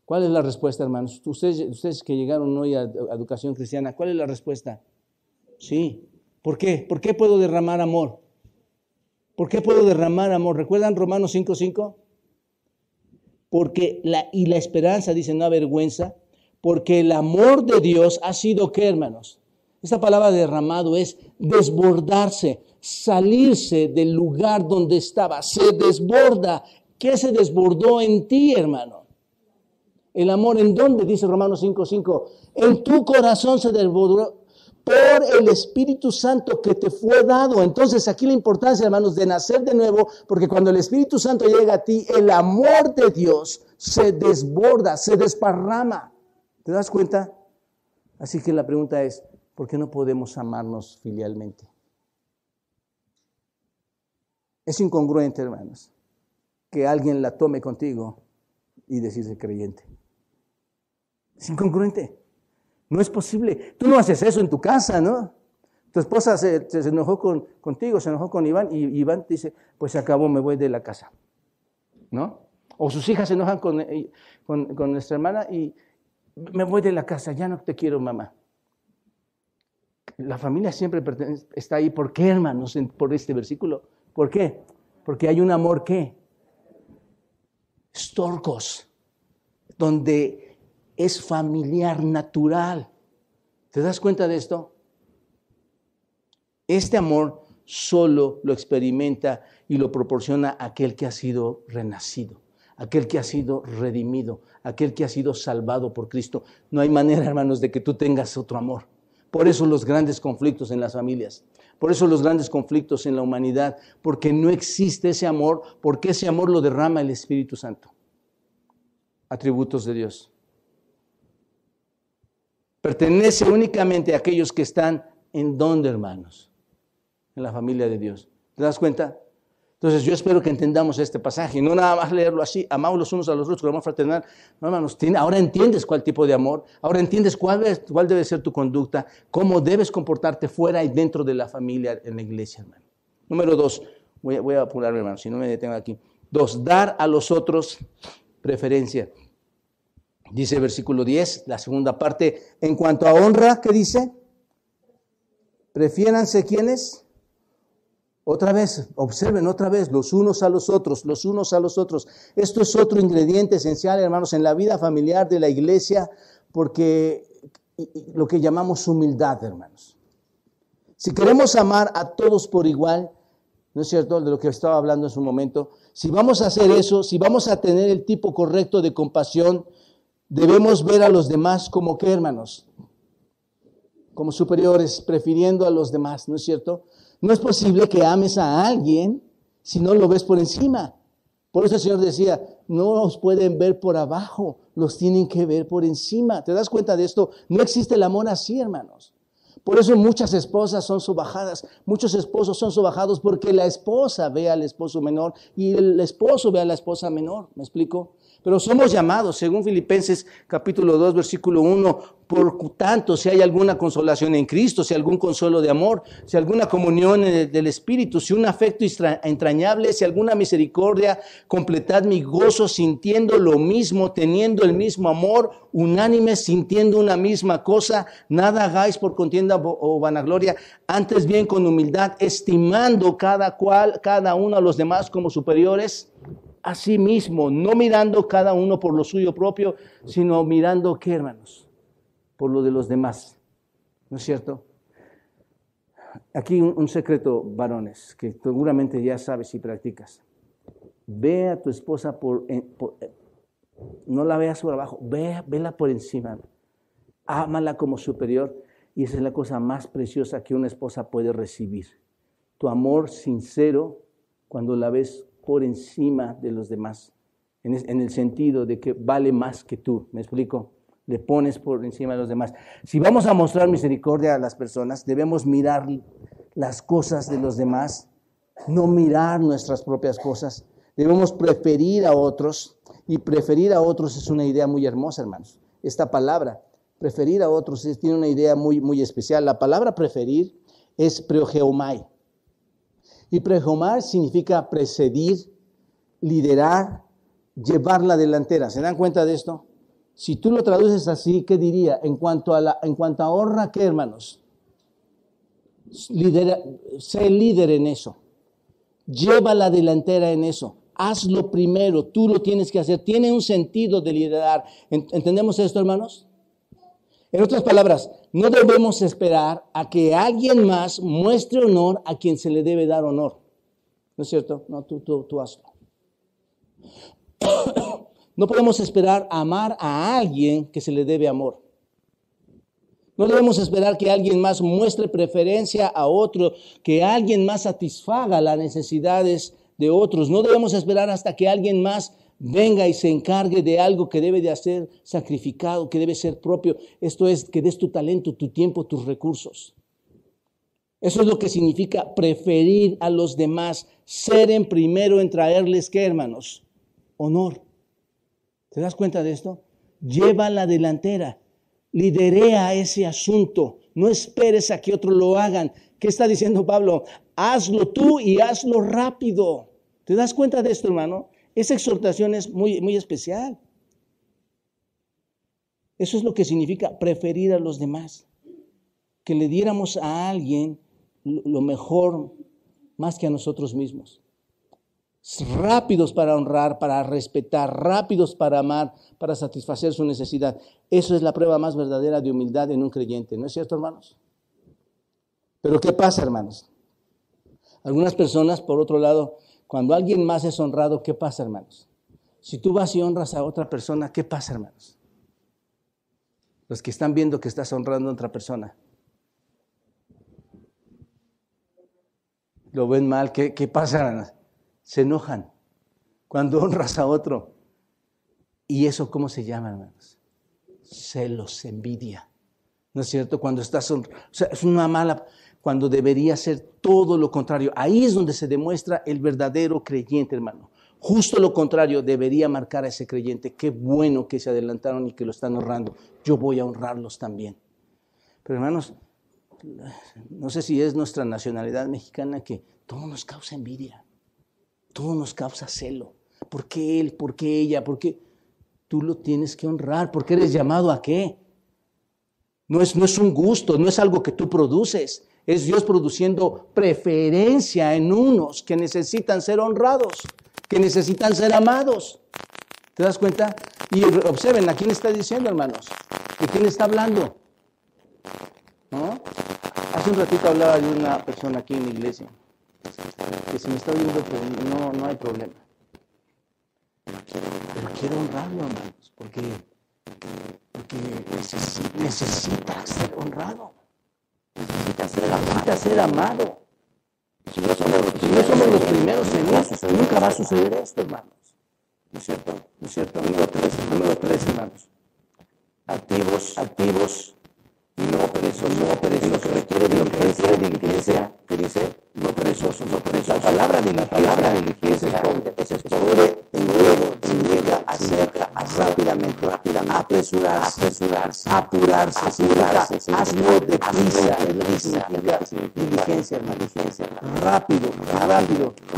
¿Cuál es la respuesta, hermanos? Ustedes que llegaron hoy a Educación Cristiana, ¿cuál es la respuesta? Sí. ¿Por qué? ¿Por qué puedo derramar amor? ¿Por qué puedo derramar amor? ¿Recuerdan Romanos 5:5? Porque la esperanza, dice, no avergüenza, porque el amor de Dios ha sido, ¿qué, hermanos? Esta palabra derramado es desbordarse, salirse del lugar donde estaba, se desborda. ¿Qué se desbordó en ti, hermano? El amor, ¿en dónde? Dice Romanos 5:5. En tu corazón se desbordó por el Espíritu Santo que te fue dado. Entonces aquí la importancia, hermanos, de nacer de nuevo, porque cuando el Espíritu Santo llega a ti, el amor de Dios se desborda, se desparrama. ¿Te das cuenta? Así que la pregunta es, ¿por qué no podemos amarnos filialmente? Es incongruente, hermanos, que alguien la tome contigo y decirse creyente. Es incongruente. No es posible. Tú no haces eso en tu casa, ¿no? Tu esposa se enojó contigo, se enojó con Iván, y Iván te dice, pues se acabó, me voy de la casa, ¿no? O sus hijas se enojan con nuestra hermana y me voy de la casa, ya no te quiero, mamá. La familia siempre está ahí. ¿Por qué, hermanos? Por este versículo. ¿Por qué? Porque hay un amor, ¿qué? Storcos, donde es familiar, natural. ¿Te das cuenta de esto? Este amor solo lo experimenta y lo proporciona aquel que ha sido renacido, aquel que ha sido redimido, aquel que ha sido salvado por Cristo. No hay manera, hermanos, de que tú tengas otro amor. Por eso los grandes conflictos en las familias, por eso los grandes conflictos en la humanidad, porque no existe ese amor, porque ese amor lo derrama el Espíritu Santo. Atributos de Dios. Pertenece únicamente a aquellos que están en dónde, hermanos, en la familia de Dios. ¿Te das cuenta? Entonces yo espero que entendamos este pasaje, no nada más leerlo así, amamos los unos a los otros con amor fraternal. No, hermanos, ahora entiendes cuál tipo de amor, ahora entiendes cuál debe ser tu conducta, cómo debes comportarte fuera y dentro de la familia, en la iglesia, hermano. Número 2, voy a apurarme, hermano, si no me detengo aquí. 2, dar a los otros preferencia. Dice el versículo 10, la segunda parte, en cuanto a honra, ¿qué dice? Prefiéranse, ¿quiénes? Otra vez, observen otra vez, los unos a los otros, los unos a los otros. Esto es otro ingrediente esencial, hermanos, en la vida familiar de la iglesia, porque lo que llamamos humildad, hermanos. Si queremos amar a todos por igual, ¿no es cierto? De lo que estaba hablando en su momento. Si vamos a hacer eso, si vamos a tener el tipo correcto de compasión, debemos ver a los demás como ¿qué, hermanos? Como superiores, prefiriendo a los demás, ¿no es cierto? No es posible que ames a alguien si no lo ves por encima. Por eso el Señor decía, no los pueden ver por abajo, los tienen que ver por encima. ¿Te das cuenta de esto? No existe el amor así, hermanos. Por eso muchas esposas son sobajadas, muchos esposos son sobajados porque la esposa ve al esposo menor y el esposo ve a la esposa menor. ¿Me explico? Pero somos llamados, según Filipenses capítulo 2, versículo 1, por tanto, si hay alguna consolación en Cristo, si algún consuelo de amor, si alguna comunión del Espíritu, si un afecto entrañable, si alguna misericordia, completad mi gozo sintiendo lo mismo, teniendo el mismo amor, unánimes, sintiendo una misma cosa, nada hagáis por contienda o vanagloria, antes bien con humildad, estimando cada uno a los demás como superiores a sí mismo, no mirando cada uno por lo suyo propio, sino mirando, ¿qué, hermanos? Por lo de los demás, ¿no es cierto? Aquí un secreto, varones, que seguramente ya sabes y practicas. Ve a tu esposa no la veas por abajo, vela por encima. Ámala como superior y esa es la cosa más preciosa que una esposa puede recibir. Tu amor sincero cuando la ves por encima de los demás, en el sentido de que vale más que tú. ¿Me explico? Le pones por encima de los demás. Si vamos a mostrar misericordia a las personas, debemos mirar las cosas de los demás, no mirar nuestras propias cosas. Debemos preferir a otros, y preferir a otros es una idea muy hermosa, hermanos. Esta palabra, preferir a otros, tiene una idea muy, muy especial. La palabra preferir es preogeomai. Y preogeomai significa precedir, liderar, llevar la delantera. ¿Se dan cuenta de esto? Si tú lo traduces así, ¿qué diría? En cuanto a honra, ¿qué, hermanos? Sé líder en eso. Lleva la delantera en eso. Hazlo primero. Tú lo tienes que hacer. Tiene un sentido de liderar. ¿Entendemos esto, hermanos? En otras palabras, no debemos esperar a que alguien más muestre honor a quien se le debe dar honor. ¿No es cierto? No, tú hazlo. No podemos esperar amar a alguien que se le debe amor. No debemos esperar que alguien más muestre preferencia a otro, que alguien más satisfaga las necesidades de otros. No debemos esperar hasta que alguien más venga y se encargue de algo que debe de ser sacrificado, que debe ser propio. Esto es, que des tu talento, tu tiempo, tus recursos. Eso es lo que significa preferir a los demás, ser en primero en traerles, ¿qué, hermanos? Honor. ¿Te das cuenta de esto? Lleva la delantera, liderea ese asunto, no esperes a que otros lo hagan. ¿Qué está diciendo Pablo? Hazlo tú y hazlo rápido. ¿Te das cuenta de esto, hermano? Esa exhortación es muy, muy especial. Eso es lo que significa preferir a los demás. Que le diéramos a alguien lo mejor más que a nosotros mismos. Rápidos para honrar, para respetar, rápidos para amar, para satisfacer su necesidad. Eso es la prueba más verdadera de humildad en un creyente, ¿no es cierto, hermanos? Pero ¿qué pasa, hermanos? Algunas personas, por otro lado, cuando alguien más es honrado, ¿qué pasa, hermanos? Si tú vas y honras a otra persona, ¿qué pasa, hermanos? Los que están viendo que estás honrando a otra persona, lo ven mal, ¿qué pasa, hermanos? Se enojan cuando honras a otro. ¿Y eso cómo se llama, hermanos? Celos, envidia. ¿No es cierto? Cuando estás o sea, es una mala, cuando debería ser todo lo contrario. Ahí es donde se demuestra el verdadero creyente, hermano. Justo lo contrario debería marcar a ese creyente. Qué bueno que se adelantaron y que lo están honrando. Yo voy a honrarlos también. Pero, hermanos, no sé si es nuestra nacionalidad mexicana que todo nos causa envidia. Todo nos causa celo. ¿Por qué él? ¿Por qué ella? ¿Por qué? Tú lo tienes que honrar. ¿Por qué eres llamado a qué? No es un gusto, no es algo que tú produces. Es Dios produciendo preferencia en unos que necesitan ser honrados, que necesitan ser amados. ¿Te das cuenta? Y observen, ¿a quién está diciendo, hermanos? ¿De quién está hablando? ¿No? Hace un ratito hablaba de una persona aquí en la iglesia. Que si me está oyendo, pues no hay problema. Pero quiero honrarlo, hermanos, porque necesita ser honrado. Necesita ser amado. Si no somos los primeros en eso, nunca va a suceder esto, hermanos. ¿No es cierto? ¿No es cierto? Número 3, hermanos. Activos. No perezosos. Lo que requiere de la iglesia, que dice, no perezosos. La palabra de la iglesia es pobre, en luego, se llega acerca rápidamente, apresurarse, hazlo deprisa, diligencia, rápido.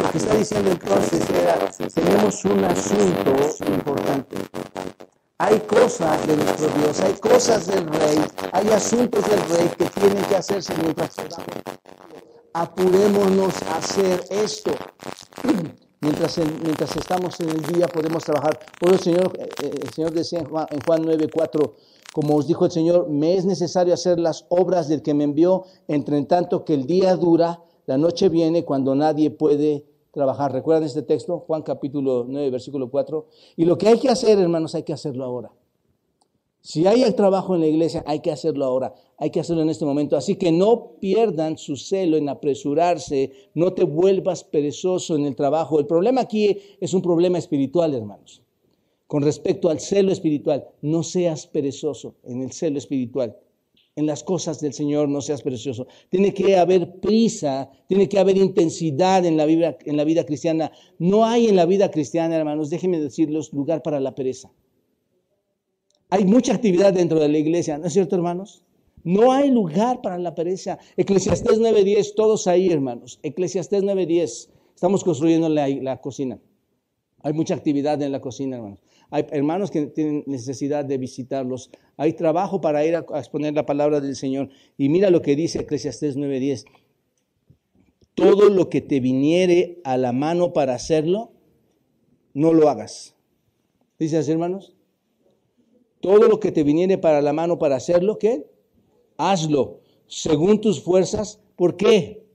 Lo que está diciendo entonces era, tenemos un asunto importante. Hay cosas de nuestro Dios, hay cosas del Rey, hay asuntos del Rey que tienen que hacerse mientras podamos. Apurémonos a hacer esto. Mientras estamos en el día podemos trabajar. Por eso el Señor decía en Juan 9:4, como os dijo el Señor, me es necesario hacer las obras del que me envió, entre tanto que el día dura, la noche viene cuando nadie puede trabajar. ¿Recuerdan este texto? Juan capítulo 9, versículo 4. Y lo que hay que hacer, hermanos, hay que hacerlo ahora. Si hay trabajo en la iglesia, hay que hacerlo ahora, hay que hacerlo en este momento. Así que no pierdan su celo en apresurarse, no te vuelvas perezoso en el trabajo. El problema aquí es un problema espiritual, hermanos. Con respecto al celo espiritual, no seas perezoso en el celo espiritual. En las cosas del Señor no seas perezoso. Tiene que haber prisa, tiene que haber intensidad en la vida cristiana. No hay en la vida cristiana, hermanos, déjenme decirles, lugar para la pereza. Hay mucha actividad dentro de la iglesia, ¿no es cierto, hermanos? No hay lugar para la pereza. Eclesiastés 9:10, todos ahí, hermanos. Eclesiastés 9:10, estamos construyendo la cocina. Hay mucha actividad en la cocina, hermanos. Hay hermanos que tienen necesidad de visitarlos. Hay trabajo para ir a exponer la palabra del Señor. Y mira lo que dice Eclesiastés 9:10. Todo lo que te viniere a la mano para hacerlo, no lo hagas. ¿Dice así, hermanos? Todo lo que te viniere para la mano para hacerlo, ¿qué? Hazlo según tus fuerzas. ¿Por qué?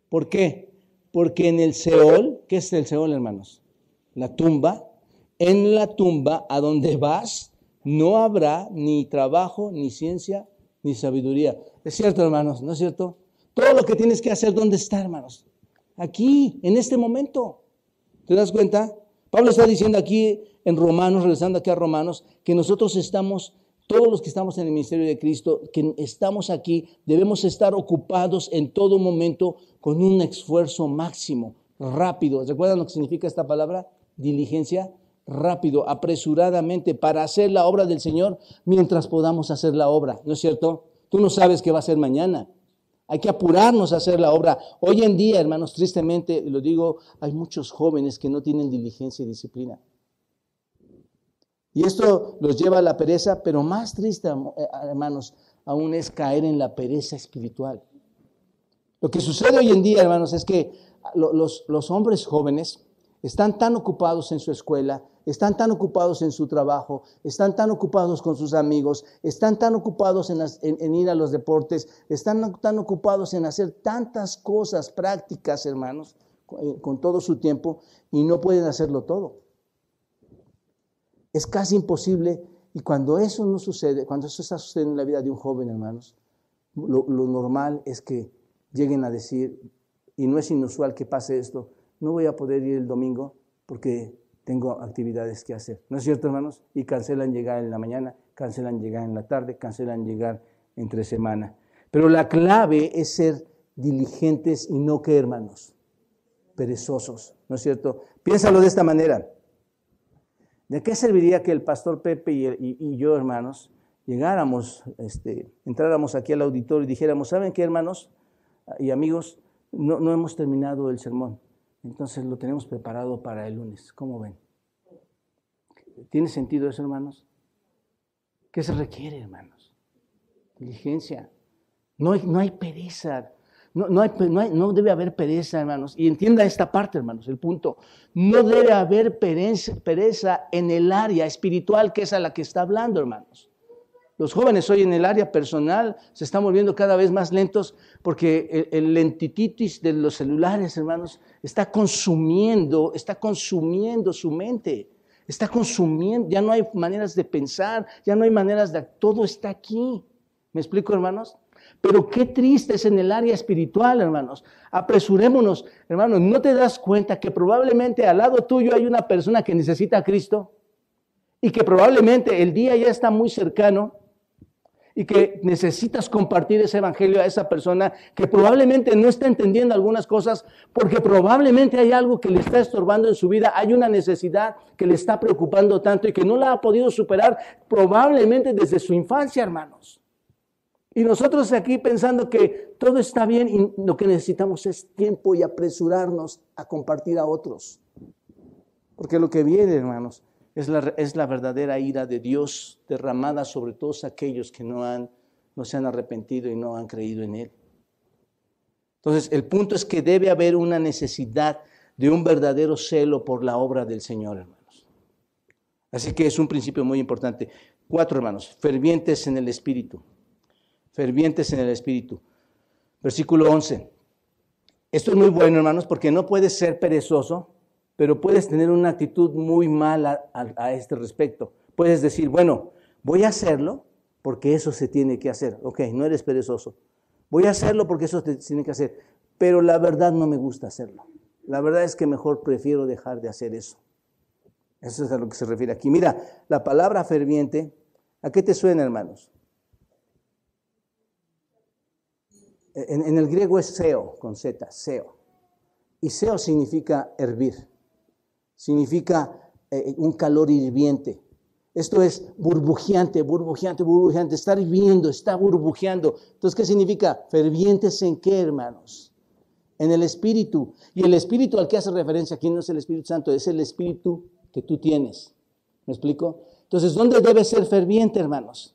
¿Por qué? Porque en el Seol, ¿qué es el Seol, hermanos? La tumba. En la tumba a donde vas no habrá ni trabajo, ni ciencia, ni sabiduría. ¿Es cierto, hermanos? ¿No es cierto? Todo lo que tienes que hacer, ¿dónde está, hermanos? Aquí, en este momento. ¿Te das cuenta? Pablo está diciendo aquí en Romanos, regresando aquí a Romanos, que nosotros estamos, todos los que estamos en el ministerio de Cristo, que estamos aquí, debemos estar ocupados en todo momento con un esfuerzo máximo, rápido. ¿Recuerdan lo que significa esta palabra? Diligencia, rápido, apresuradamente, para hacer la obra del Señor mientras podamos hacer la obra. ¿No es cierto? Tú no sabes qué va a ser mañana. Hay que apurarnos a hacer la obra. Hoy en día, hermanos, tristemente, lo digo, hay muchos jóvenes que no tienen diligencia y disciplina. Y esto los lleva a la pereza, pero más triste, hermanos, aún es caer en la pereza espiritual. Lo que sucede hoy en día, hermanos, es que los hombres jóvenes están tan ocupados en su escuela, están tan ocupados en su trabajo, están tan ocupados con sus amigos, están tan ocupados en ir a los deportes, están tan ocupados en hacer tantas cosas prácticas, hermanos, con todo su tiempo, y no pueden hacerlo todo. Es casi imposible, y cuando eso no sucede, cuando eso está sucediendo en la vida de un joven, hermanos, lo normal es que lleguen a decir, y no es inusual que pase esto, no voy a poder ir el domingo porque tengo actividades que hacer. ¿No es cierto, hermanos? Y cancelan llegar en la mañana, cancelan llegar en la tarde, cancelan llegar entre semana. Pero la clave es ser diligentes y no, ¿qué, hermanos? Perezosos. ¿No es cierto? Piénsalo de esta manera. ¿De qué serviría que el pastor Pepe y yo, hermanos, llegáramos, entráramos aquí al auditorio y dijéramos, ¿saben qué, hermanos y amigos? No hemos terminado el sermón. Entonces lo tenemos preparado para el lunes. ¿Cómo ven? ¿Tiene sentido eso, hermanos? ¿Qué se requiere, hermanos? Diligencia. No hay pereza. No debe haber pereza, hermanos. Y entienda esta parte, hermanos, el punto. No debe haber pereza en el área espiritual, que es a la que está hablando, hermanos. Los jóvenes hoy en el área personal se están volviendo cada vez más lentos porque el lentitis de los celulares, hermanos, está consumiendo su mente. Está consumiendo, ya no hay maneras de pensar, ya no hay maneras de... Todo está aquí. ¿Me explico, hermanos? Pero qué triste es en el área espiritual, hermanos. Apresurémonos, hermanos. ¿No te das cuenta que probablemente al lado tuyo hay una persona que necesita a Cristo? Y que probablemente el día ya está muy cercano y que necesitas compartir ese evangelio a esa persona que probablemente no está entendiendo algunas cosas porque probablemente hay algo que le está estorbando en su vida, hay una necesidad que le está preocupando tanto y que no la ha podido superar probablemente desde su infancia, hermanos. Y nosotros aquí pensando que todo está bien y lo que necesitamos es tiempo y apresurarnos a compartir a otros. Porque lo que viene, hermanos, es la verdadera ira de Dios derramada sobre todos aquellos que no se han arrepentido y no han creído en Él. Entonces, el punto es que debe haber una necesidad de un verdadero celo por la obra del Señor, hermanos. Así que es un principio muy importante. 4, hermanos, fervientes en el Espíritu. Fervientes en el Espíritu. Versículo 11. Esto es muy bueno, hermanos, porque no puedes ser perezoso, pero puedes tener una actitud muy mala a este respecto. Puedes decir, bueno, voy a hacerlo porque eso se tiene que hacer. Ok, no eres perezoso. Voy a hacerlo porque eso se tiene que hacer. Pero la verdad no me gusta hacerlo. La verdad es que mejor prefiero dejar de hacer eso. Eso es a lo que se refiere aquí. Mira, la palabra ferviente, ¿a qué te suena, hermanos? En el griego es seo, con Z, seo. Y seo significa hervir. Significa un calor hirviente. Esto es burbujeante, burbujeante, burbujeante. Está hirviendo, está burbujeando. Entonces, ¿qué significa? ¿Fervientes en qué, hermanos? En el Espíritu. Y el Espíritu al que hace referencia aquí no es el Espíritu Santo, es el Espíritu que tú tienes. ¿Me explico? Entonces, ¿dónde debes ser ferviente, hermanos?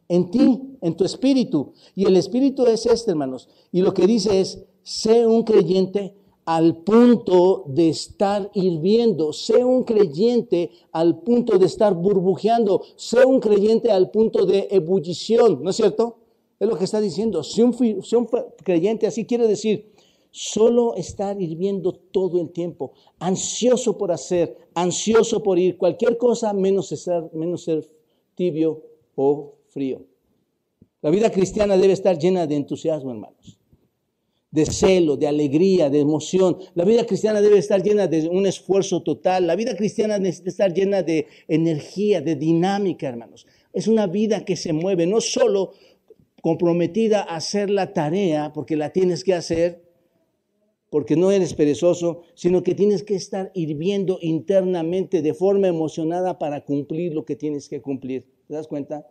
En ti, en tu espíritu. Y el Espíritu es este, hermanos. Y lo que dice es, sé un creyente al punto de estar hirviendo. Sé un creyente al punto de estar burbujeando. Sé un creyente al punto de ebullición. ¿No es cierto? Es lo que está diciendo. Sé un creyente, así quiere decir, solo estar hirviendo todo el tiempo. Ansioso por hacer, ansioso por ir. Cualquier cosa menos ser tibio o frío. La vida cristiana debe estar llena de entusiasmo, hermanos. De celo, de alegría, de emoción. La vida cristiana debe estar llena de un esfuerzo total. La vida cristiana debe estar llena de energía, de dinámica, hermanos. Es una vida que se mueve, no solo comprometida a hacer la tarea, porque la tienes que hacer, porque no eres perezoso, sino que tienes que estar hirviendo internamente de forma emocionada para cumplir lo que tienes que cumplir. ¿Te das cuenta?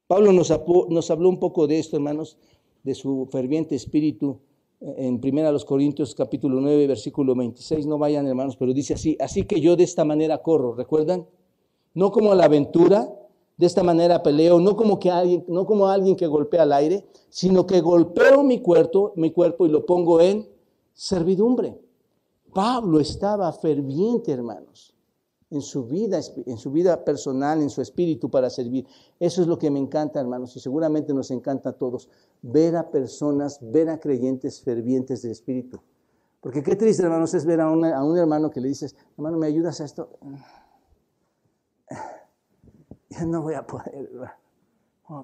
Pablo nos habló un poco de esto, hermanos, de su ferviente espíritu en 1 Corintios capítulo 9, versículo 26. No vayan, hermanos, pero dice así: así que yo de esta manera corro, ¿recuerdan? No como a la aventura, de esta manera peleo, no como alguien que golpea al aire, sino que golpeo mi cuerpo y lo pongo en servidumbre. Pablo estaba ferviente, hermanos, en su vida personal, en su espíritu para servir. Eso es lo que me encanta, hermanos, y seguramente nos encanta a todos, ver a personas, ver a creyentes fervientes de espíritu. Porque qué triste, hermanos, es ver a un hermano que le dices, hermano, ¿me ayudas a esto? Ya no voy a poder,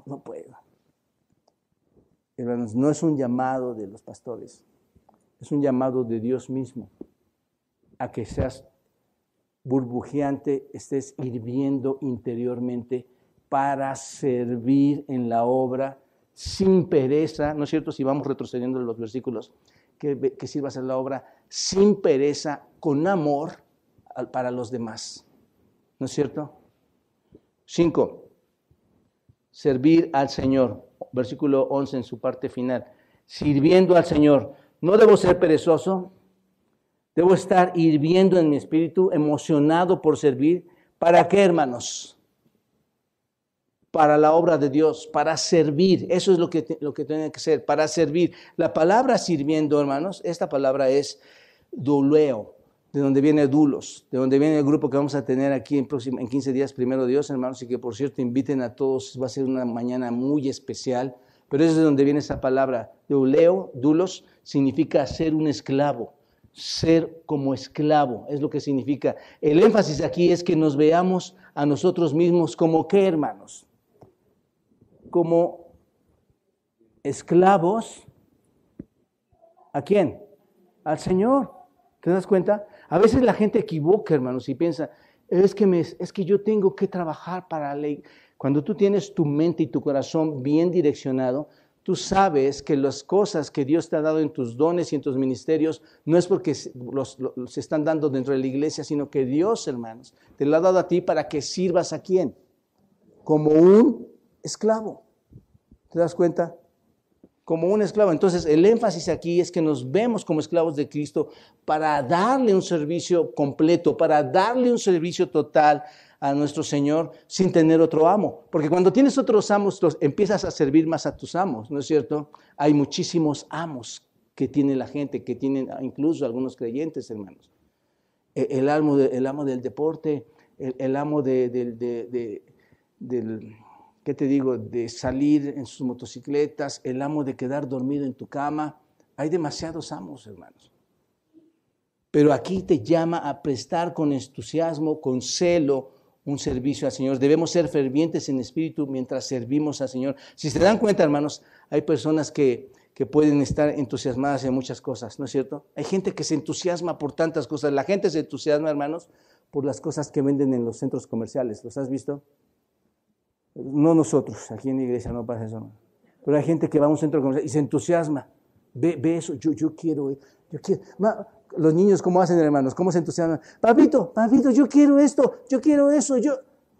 no puedo. Hermanos, no es un llamado de los pastores, es un llamado de Dios mismo a que seas burbujeante, estés hirviendo interiormente para servir en la obra sin pereza. ¿No es cierto? Si vamos retrocediendo en los versículos, que sirvas en la obra sin pereza, con amor para los demás. ¿No es cierto? 5. Servir al Señor. Versículo 11 en su parte final. Sirviendo al Señor. No debo ser perezoso. Debo estar hirviendo en mi espíritu, emocionado por servir. ¿Para qué, hermanos? Para la obra de Dios, para servir. Eso es lo que tiene que ser, para servir. La palabra sirviendo, hermanos, esta palabra es douleo, de donde viene dulos, de donde viene el grupo que vamos a tener aquí en 15 días, primero Dios, hermanos, y que por cierto inviten a todos, va a ser una mañana muy especial, pero eso es de donde viene esa palabra. Douleo, dulos, significa ser un esclavo. Ser como esclavo, es lo que significa. El énfasis aquí es que nos veamos a nosotros mismos como ¿qué, hermanos? Como esclavos. ¿A quién? Al Señor. ¿Te das cuenta? A veces la gente equivoca, hermanos, y piensa, es que yo tengo que trabajar para la ley. Cuando tú tienes tu mente y tu corazón bien direccionado, tú sabes que las cosas que Dios te ha dado en tus dones y en tus ministerios no es porque se están dando dentro de la iglesia, sino que Dios, hermanos, te lo ha dado a ti para que sirvas ¿a quién? Como un esclavo. ¿Te das cuenta? Como un esclavo. Entonces, el énfasis aquí es que nos vemos como esclavos de Cristo para darle un servicio completo, para darle un servicio total a nuestro Señor sin tener otro amo. Porque cuando tienes otros amos, empiezas a servir más a tus amos, ¿no es cierto? Hay muchísimos amos que tiene la gente, que tienen incluso algunos creyentes, hermanos. El amo del deporte, el amo ¿qué te digo? De salir en sus motocicletas, el amo de quedar dormido en tu cama. Hay demasiados amos, hermanos. Pero aquí te llama a prestar con entusiasmo, con celo, un servicio al Señor. Debemos ser fervientes en espíritu mientras servimos al Señor. Si se dan cuenta, hermanos, hay personas que pueden estar entusiasmadas en muchas cosas, ¿no es cierto? Hay gente que se entusiasma por tantas cosas. La gente se entusiasma, hermanos, por las cosas que venden en los centros comerciales. ¿Los has visto? No nosotros, aquí en la iglesia no pasa eso, ¿no? Pero hay gente que va a un centro comercial y se entusiasma. Ve eso, yo quiero. Los niños, ¿cómo hacen, hermanos? ¿Cómo se entusiasman? Papito, yo quiero esto, yo quiero eso,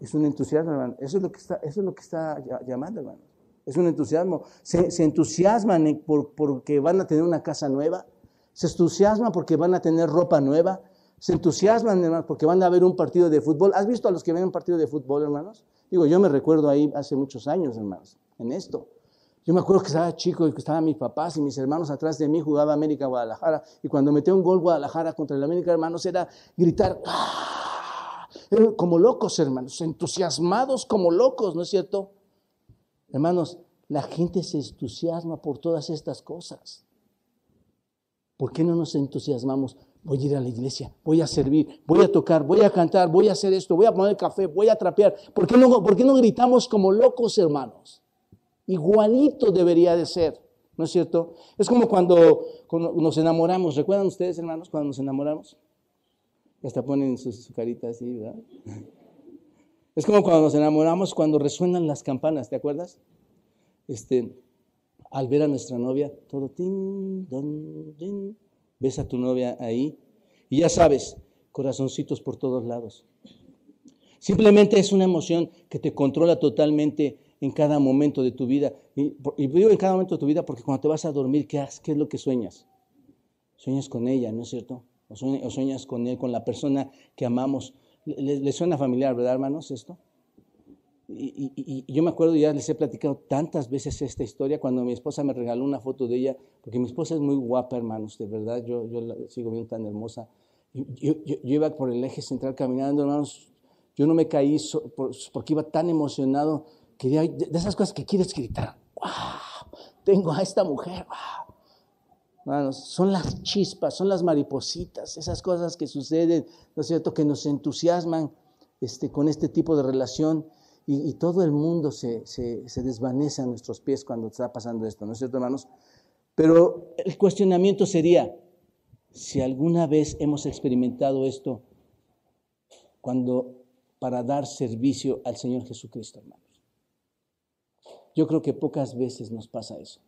Es un entusiasmo, hermano. Eso es lo que está llamando, hermano. Es un entusiasmo. Se entusiasman porque van a tener una casa nueva. Se entusiasman porque van a tener ropa nueva. Se entusiasman, hermanos, porque van a ver un partido de fútbol. ¿Has visto a los que ven un partido de fútbol, hermanos? Digo, yo me recuerdo ahí hace muchos años, hermanos, en esto. Yo me acuerdo que estaba chico y que estaban mis papás y mis hermanos atrás de mí, jugaba América Guadalajara. Y cuando metió un gol Guadalajara contra el América, hermanos, era gritar, ¡ah! Como locos, hermanos, entusiasmados como locos, ¿no es cierto? Hermanos, la gente se entusiasma por todas estas cosas. ¿Por qué no nos entusiasmamos? Voy a ir a la iglesia, voy a servir, voy a tocar, voy a cantar, voy a hacer esto, voy a poner café, voy a trapear. ¿Por qué no gritamos como locos, hermanos? Igualito debería de ser, ¿no es cierto? Es como cuando nos enamoramos. ¿Recuerdan ustedes, hermanos, cuando nos enamoramos? Hasta ponen su carita así, ¿verdad? Es como cuando nos enamoramos, cuando resuenan las campanas, ¿te acuerdas? Al ver a nuestra novia, todo tin, don, din. Ves a tu novia ahí y ya sabes, corazoncitos por todos lados. Simplemente es una emoción que te controla totalmente en cada momento de tu vida. Y digo en cada momento de tu vida porque cuando te vas a dormir, ¿qué es lo que sueñas? Sueñas con ella, ¿no es cierto? O sueñas con él, con la persona que amamos. ¿Le suena familiar, verdad, hermanos, esto? Y yo me acuerdo, ya les he platicado tantas veces esta historia, cuando mi esposa me regaló una foto de ella, porque mi esposa es muy guapa, hermanos, de verdad, yo la sigo viendo tan hermosa. Yo iba por el eje central caminando, hermanos, yo no me caí porque iba tan emocionado, quería, de esas cosas que quieres gritar, ¡wow! Tengo a esta mujer, ¡wow! Hermanos, son las chispas, son las maripositas, esas cosas que suceden, ¿no es cierto?, que nos entusiasman con este tipo de relación. Y todo el mundo se desvanece a nuestros pies cuando está pasando esto, ¿no es cierto, hermanos? Pero el cuestionamiento sería, si alguna vez hemos experimentado esto para dar servicio al Señor Jesucristo, hermanos. Yo creo que pocas veces nos pasa eso.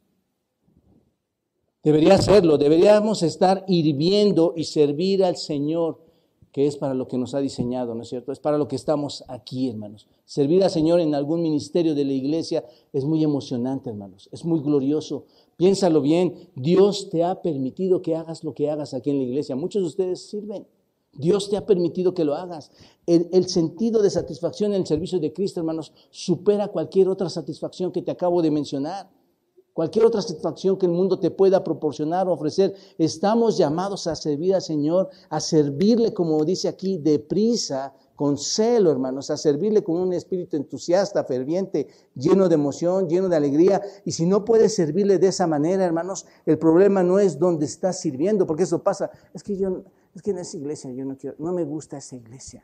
Debería hacerlo, deberíamos estar hirviendo y servir al Señor, que es para lo que nos ha diseñado, ¿no es cierto? Es para lo que estamos aquí, hermanos. Servir al Señor en algún ministerio de la iglesia es muy emocionante, hermanos. Es muy glorioso. Piénsalo bien. Dios te ha permitido que hagas lo que hagas aquí en la iglesia. Muchos de ustedes sirven. Dios te ha permitido que lo hagas. El sentido de satisfacción en el servicio de Cristo, hermanos, supera cualquier otra satisfacción que te acabo de mencionar. Cualquier otra satisfacción que el mundo te pueda proporcionar o ofrecer. Estamos llamados a servir al Señor, a servirle, como dice aquí, deprisa, con celo, hermanos, a servirle con un espíritu entusiasta, ferviente, lleno de emoción, lleno de alegría. Y si no puedes servirle de esa manera, hermanos, el problema no es dónde estás sirviendo, porque eso pasa. Es que en esa iglesia yo no me gusta esa iglesia.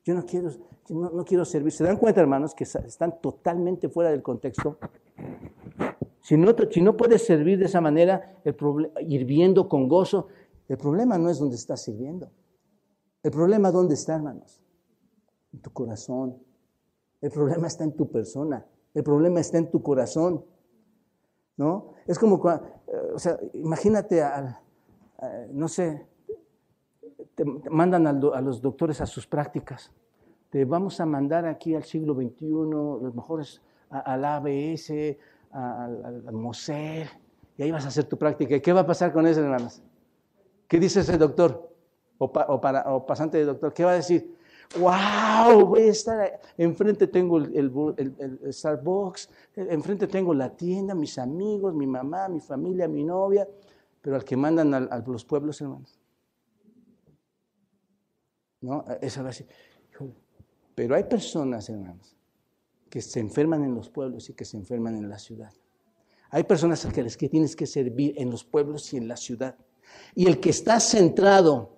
Yo no quiero servir. ¿Se dan cuenta, hermanos, que están totalmente fuera del contexto? Si no puedes servir de esa manera, hirviendo con gozo, el problema no es donde estás sirviendo. El problema, ¿dónde está, hermanos? En tu corazón. El problema está en tu persona. El problema está en tu corazón, ¿no? Es como, imagínate, no sé, te mandan a los doctores a sus prácticas. Te vamos a mandar aquí al siglo XXI, los mejores al ABS, al Moser, y ahí vas a hacer tu práctica. ¿Y qué va a pasar con eso, hermanos? ¿Qué dice ese doctor? O pasante de doctor, ¿qué va a decir? ¡Wow! Voy a estar ahí. Enfrente tengo el Starbucks, enfrente tengo la tienda, mis amigos, mi mamá, mi familia, mi novia. pero al que mandan a los pueblos, hermanos. ¿No? Es algo así. Pero hay personas, hermanos, que se enferman en los pueblos y que se enferman en la ciudad. Hay personas a las que tienes que servir en los pueblos y en la ciudad. Y el que está centrado,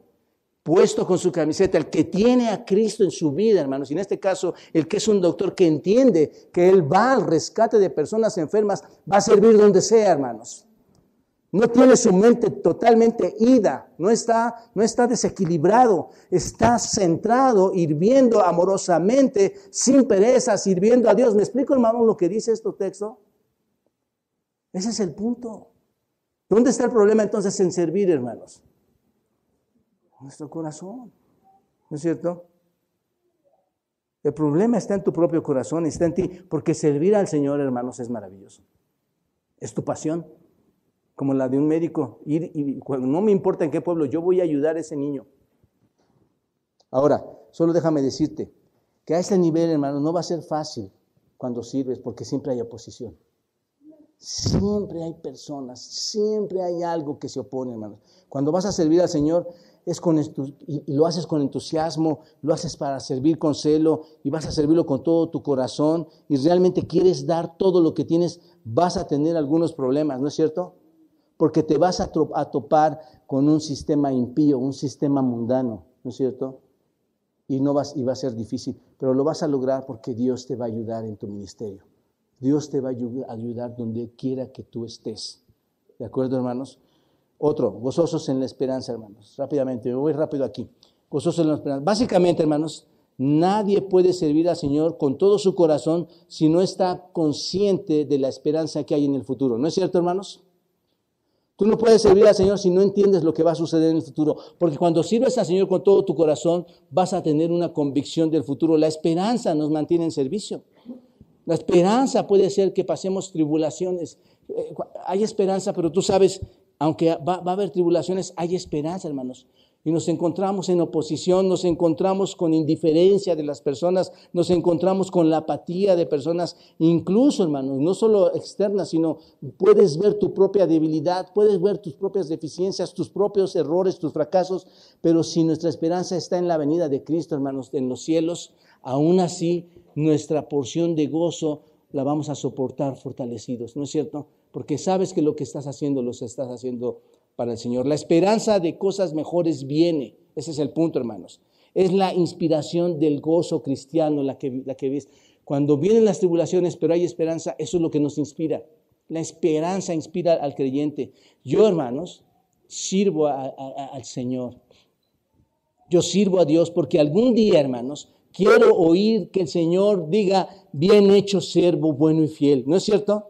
puesto con su camiseta, el que tiene a Cristo en su vida, hermanos, y en este caso, el que es un doctor que entiende que él va al rescate de personas enfermas, va a servir donde sea, hermanos. No tiene su mente totalmente ida, no está desequilibrado, está centrado, hirviendo amorosamente, sin pereza, sirviendo a Dios. ¿Me explico, hermano, lo que dice este texto? Ese es el punto. ¿Dónde está el problema entonces en servir, hermanos? Nuestro corazón, ¿no es cierto? El problema está en tu propio corazón, está en ti, porque servir al Señor, hermanos, es maravilloso. Es tu pasión. Como la de un médico, ir y no me importa en qué pueblo, yo voy a ayudar a ese niño. Ahora, solo déjame decirte que a ese nivel, hermano, no va a ser fácil cuando sirves, porque siempre hay oposición. Siempre hay personas, siempre hay algo que se opone, hermano. Cuando vas a servir al Señor, y lo haces con entusiasmo, lo haces para servir con celo, y vas a servirlo con todo tu corazón, y realmente quieres dar todo lo que tienes, vas a tener algunos problemas, ¿no es cierto? Porque te vas a topar con un sistema impío, un sistema mundano, ¿no es cierto? Y va a ser difícil, pero lo vas a lograr porque Dios te va a ayudar en tu ministerio. Dios te va a ayudar donde quiera que tú estés. ¿De acuerdo, hermanos? Otro, gozosos en la esperanza, hermanos. Rápidamente, me voy rápido aquí. Gozosos en la esperanza. Básicamente, hermanos, nadie puede servir al Señor con todo su corazón si no está consciente de la esperanza que hay en el futuro. ¿No es cierto, hermanos? Tú no puedes servir al Señor si no entiendes lo que va a suceder en el futuro. Porque cuando sirves al Señor con todo tu corazón, vas a tener una convicción del futuro. La esperanza nos mantiene en servicio. La esperanza puede ser que pasemos tribulaciones. Hay esperanza, pero tú sabes, aunque va a haber tribulaciones, hay esperanza, hermanos. Y nos encontramos en oposición, nos encontramos con indiferencia de las personas, nos encontramos con la apatía de personas, incluso, hermanos, no solo externas, sino puedes ver tu propia debilidad, puedes ver tus propias deficiencias, tus propios errores, tus fracasos, pero si nuestra esperanza está en la venida de Cristo, hermanos, en los cielos, aún así nuestra porción de gozo la vamos a soportar fortalecidos, ¿no es cierto? Porque sabes que lo que estás haciendo, lo estás haciendo para el Señor. La esperanza de cosas mejores viene. Ese es el punto, hermanos. Es la inspiración del gozo cristiano la que ves. Cuando vienen las tribulaciones, pero hay esperanza, eso es lo que nos inspira. La esperanza inspira al creyente. Yo, hermanos, sirvo al Señor. Yo sirvo a Dios porque algún día, hermanos, quiero oír que el Señor diga, bien hecho, siervo bueno y fiel. ¿No es cierto?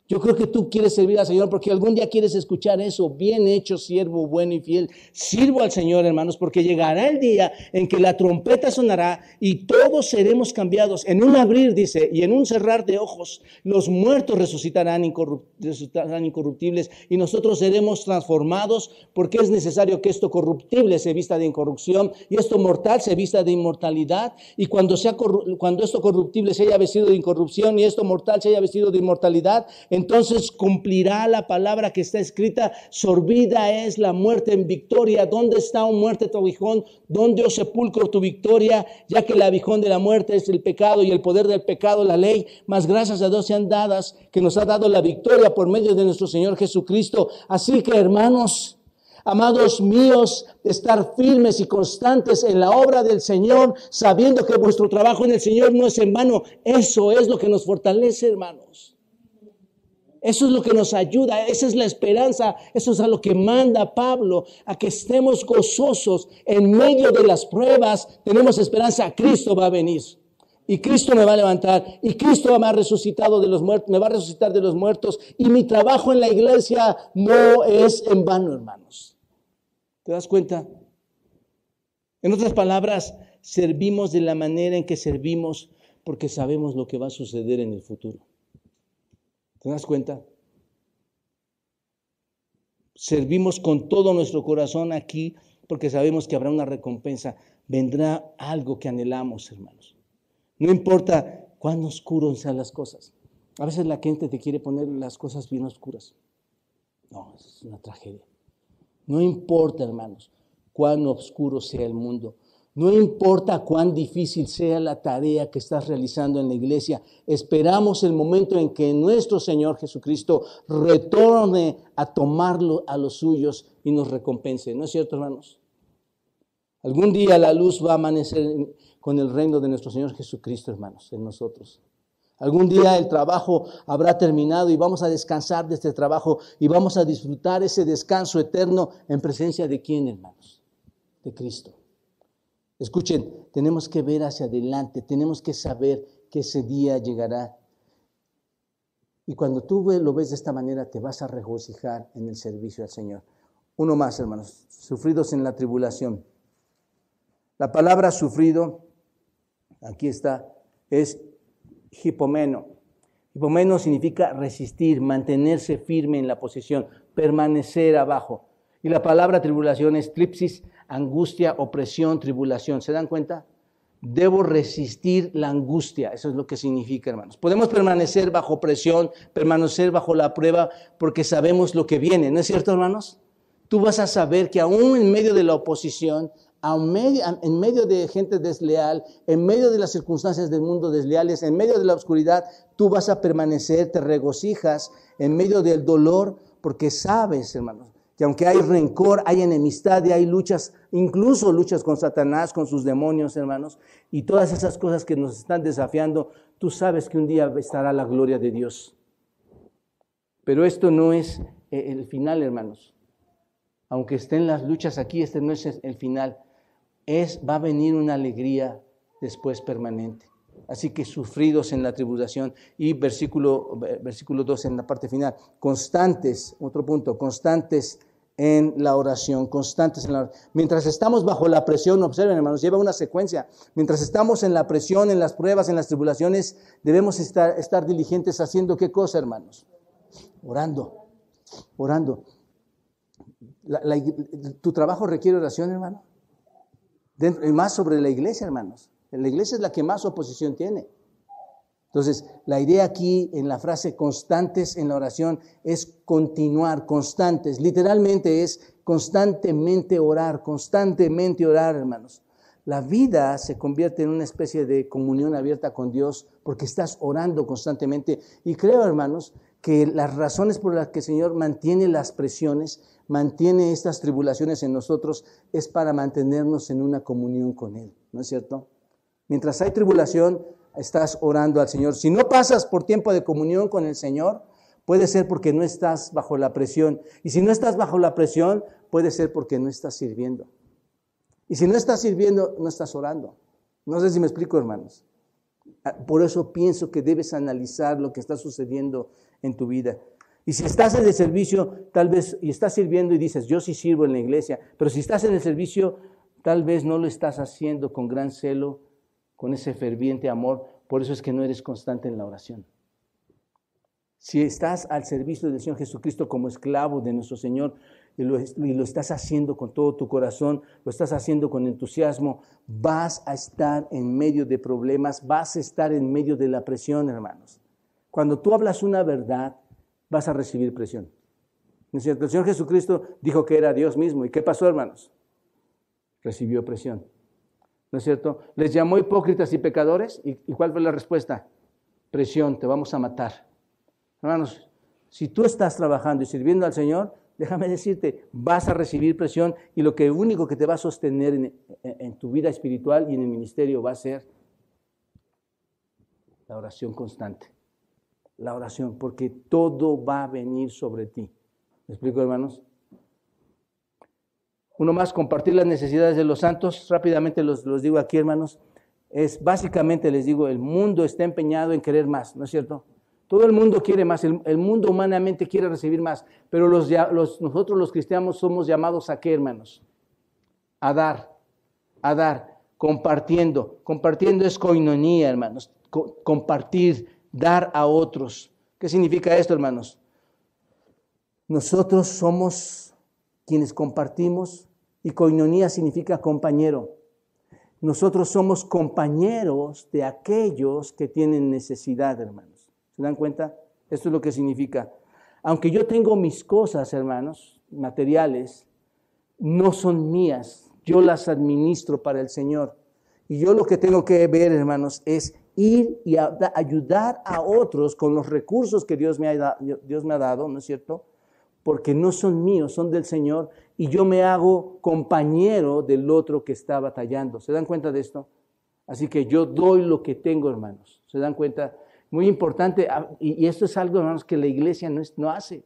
Yo creo que tú quieres servir al Señor porque algún día quieres escuchar eso. Bien hecho, siervo bueno y fiel. Sirvo al Señor, hermanos, porque llegará el día en que la trompeta sonará y todos seremos cambiados. En un abrir, dice, y en un cerrar de ojos, los muertos resucitarán incorruptibles y nosotros seremos transformados, porque es necesario que esto corruptible se vista de incorrupción y esto mortal se vista de inmortalidad. Y cuando esto corruptible se haya vestido de incorrupción y esto mortal se haya vestido de inmortalidad, entonces cumplirá la palabra que está escrita: sorbida es la muerte en victoria. ¿Dónde está, oh muerte, tu aguijón? ¿Dónde, oh sepulcro, tu victoria? Ya que el aguijón de la muerte es el pecado y el poder del pecado la ley. Mas gracias a Dios sean dadas, que nos ha dado la victoria por medio de nuestro Señor Jesucristo. Así que, hermanos, amados míos, estar firmes y constantes en la obra del Señor, sabiendo que vuestro trabajo en el Señor no es en vano. Eso es lo que nos fortalece, hermanos. Eso es lo que nos ayuda, esa es la esperanza, eso es a lo que manda Pablo, a que estemos gozosos en medio de las pruebas. Tenemos esperanza, Cristo va a venir y Cristo me va a levantar y Cristo me ha resucitado de los muertos, me va a resucitar de los muertos, y mi trabajo en la iglesia no es en vano, hermanos. ¿Te das cuenta? En otras palabras, servimos de la manera en que servimos porque sabemos lo que va a suceder en el futuro. ¿Te das cuenta? Servimos con todo nuestro corazón aquí porque sabemos que habrá una recompensa. Vendrá algo que anhelamos, hermanos. No importa cuán oscuros sean las cosas. A veces la gente te quiere poner las cosas bien oscuras. No, es una tragedia. No importa, hermanos, cuán oscuro sea el mundo. No importa cuán difícil sea la tarea que estás realizando en la iglesia. Esperamos el momento en que nuestro Señor Jesucristo retorne a tomarlo a los suyos y nos recompense. ¿No es cierto, hermanos? Algún día la luz va a amanecer con el reino de nuestro Señor Jesucristo, hermanos, en nosotros. Algún día el trabajo habrá terminado y vamos a descansar de este trabajo y vamos a disfrutar ese descanso eterno en presencia de ¿quién, hermanos? De Cristo. Escuchen, tenemos que ver hacia adelante, tenemos que saber que ese día llegará. Y cuando tú lo ves de esta manera, te vas a regocijar en el servicio al Señor. Uno más, hermanos, sufridos en la tribulación. La palabra sufrido, aquí está, es hipomeno. Hipomeno significa resistir, mantenerse firme en la posición, permanecer abajo. Y la palabra tribulación es tripsis, angustia, opresión, tribulación. ¿Se dan cuenta? Debo resistir la angustia. Eso es lo que significa, hermanos. Podemos permanecer bajo presión, permanecer bajo la prueba, porque sabemos lo que viene. ¿No es cierto, hermanos? Tú vas a saber que aún en medio de la oposición, en medio de gente desleal, en medio de las circunstancias del mundo desleales, en medio de la oscuridad, tú vas a permanecer, te regocijas en medio del dolor, porque sabes, hermanos, que aunque hay rencor, hay enemistad y hay luchas, incluso luchas con Satanás, con sus demonios, hermanos, y todas esas cosas que nos están desafiando, tú sabes que un día estará la gloria de Dios. Pero esto no es el final, hermanos. Aunque estén las luchas aquí, este no es el final. Va a venir una alegría después permanente. Así que sufridos en la tribulación. Y versículo 2 en la parte final. Constantes, otro punto, constantes en la oración, constantes en la oración. Mientras estamos bajo la presión, observen, hermanos, lleva una secuencia. Mientras estamos en la presión, en las pruebas, en las tribulaciones, debemos estar diligentes haciendo ¿qué cosa, hermanos? Orando. ¿Tu trabajo requiere oración, hermano? Y más sobre la iglesia, hermanos. La iglesia es la que más oposición tiene. Entonces, la idea aquí en la frase constantes en la oración es continuar, constantes. Literalmente es constantemente orar, hermanos. La vida se convierte en una especie de comunión abierta con Dios porque estás orando constantemente. Y creo, hermanos, que las razones por las que el Señor mantiene las presiones, mantiene estas tribulaciones en nosotros, es para mantenernos en una comunión con Él, ¿no es cierto? Mientras hay tribulación, estás orando al Señor. Si no pasas por tiempo de comunión con el Señor, puede ser porque no estás bajo la presión. Y si no estás bajo la presión, puede ser porque no estás sirviendo. Y si no estás sirviendo, no estás orando. No sé si me explico, hermanos. Por eso pienso que debes analizar lo que está sucediendo en tu vida. Y si estás en el servicio, tal vez, y estás sirviendo y dices, yo sí sirvo en la iglesia, pero si estás en el servicio, tal vez no lo estás haciendo con gran celo, con ese ferviente amor, por eso es que no eres constante en la oración. Si estás al servicio del Señor Jesucristo como esclavo de nuestro Señor, y lo estás haciendo con todo tu corazón, lo estás haciendo con entusiasmo, vas a estar en medio de problemas, vas a estar en medio de la presión, hermanos. Cuando tú hablas una verdad, vas a recibir presión. ¿No es cierto? El Señor Jesucristo dijo que era Dios mismo. ¿Y qué pasó, hermanos? Recibió presión. ¿No es cierto? Les llamó hipócritas y pecadores. ¿Y cuál fue la respuesta? Presión, te vamos a matar. Hermanos, si tú estás trabajando y sirviendo al Señor, déjame decirte, vas a recibir presión y lo único que te va a sostener en tu vida espiritual y en el ministerio va a ser la oración constante. La oración, porque todo va a venir sobre ti. ¿Me explico, hermanos? Uno más, compartir las necesidades de los santos. Rápidamente los digo aquí, hermanos. Básicamente les digo, el mundo está empeñado en querer más, ¿no es cierto? Todo el mundo quiere más, el mundo humanamente quiere recibir más, pero nosotros los cristianos somos llamados a ¿qué, hermanos? A dar, compartiendo. Compartiendo es koinonía, hermanos, compartir, dar a otros. ¿Qué significa esto, hermanos? Nosotros somos quienes compartimos y koinonía significa compañero. Nosotros somos compañeros de aquellos que tienen necesidad, hermanos. ¿Se dan cuenta? Esto es lo que significa. Aunque yo tengo mis cosas, hermanos, materiales, no son mías, yo las administro para el Señor. Y yo lo que tengo que ver, hermanos, es ir y ayudar a otros con los recursos que Dios me ha dado, ¿no es cierto? Porque no son míos, son del Señor, y yo me hago compañero del otro que está batallando. ¿Se dan cuenta de esto? Así que yo doy lo que tengo, hermanos. ¿Se dan cuenta? Muy importante, y esto es algo, hermanos, que la iglesia no hace.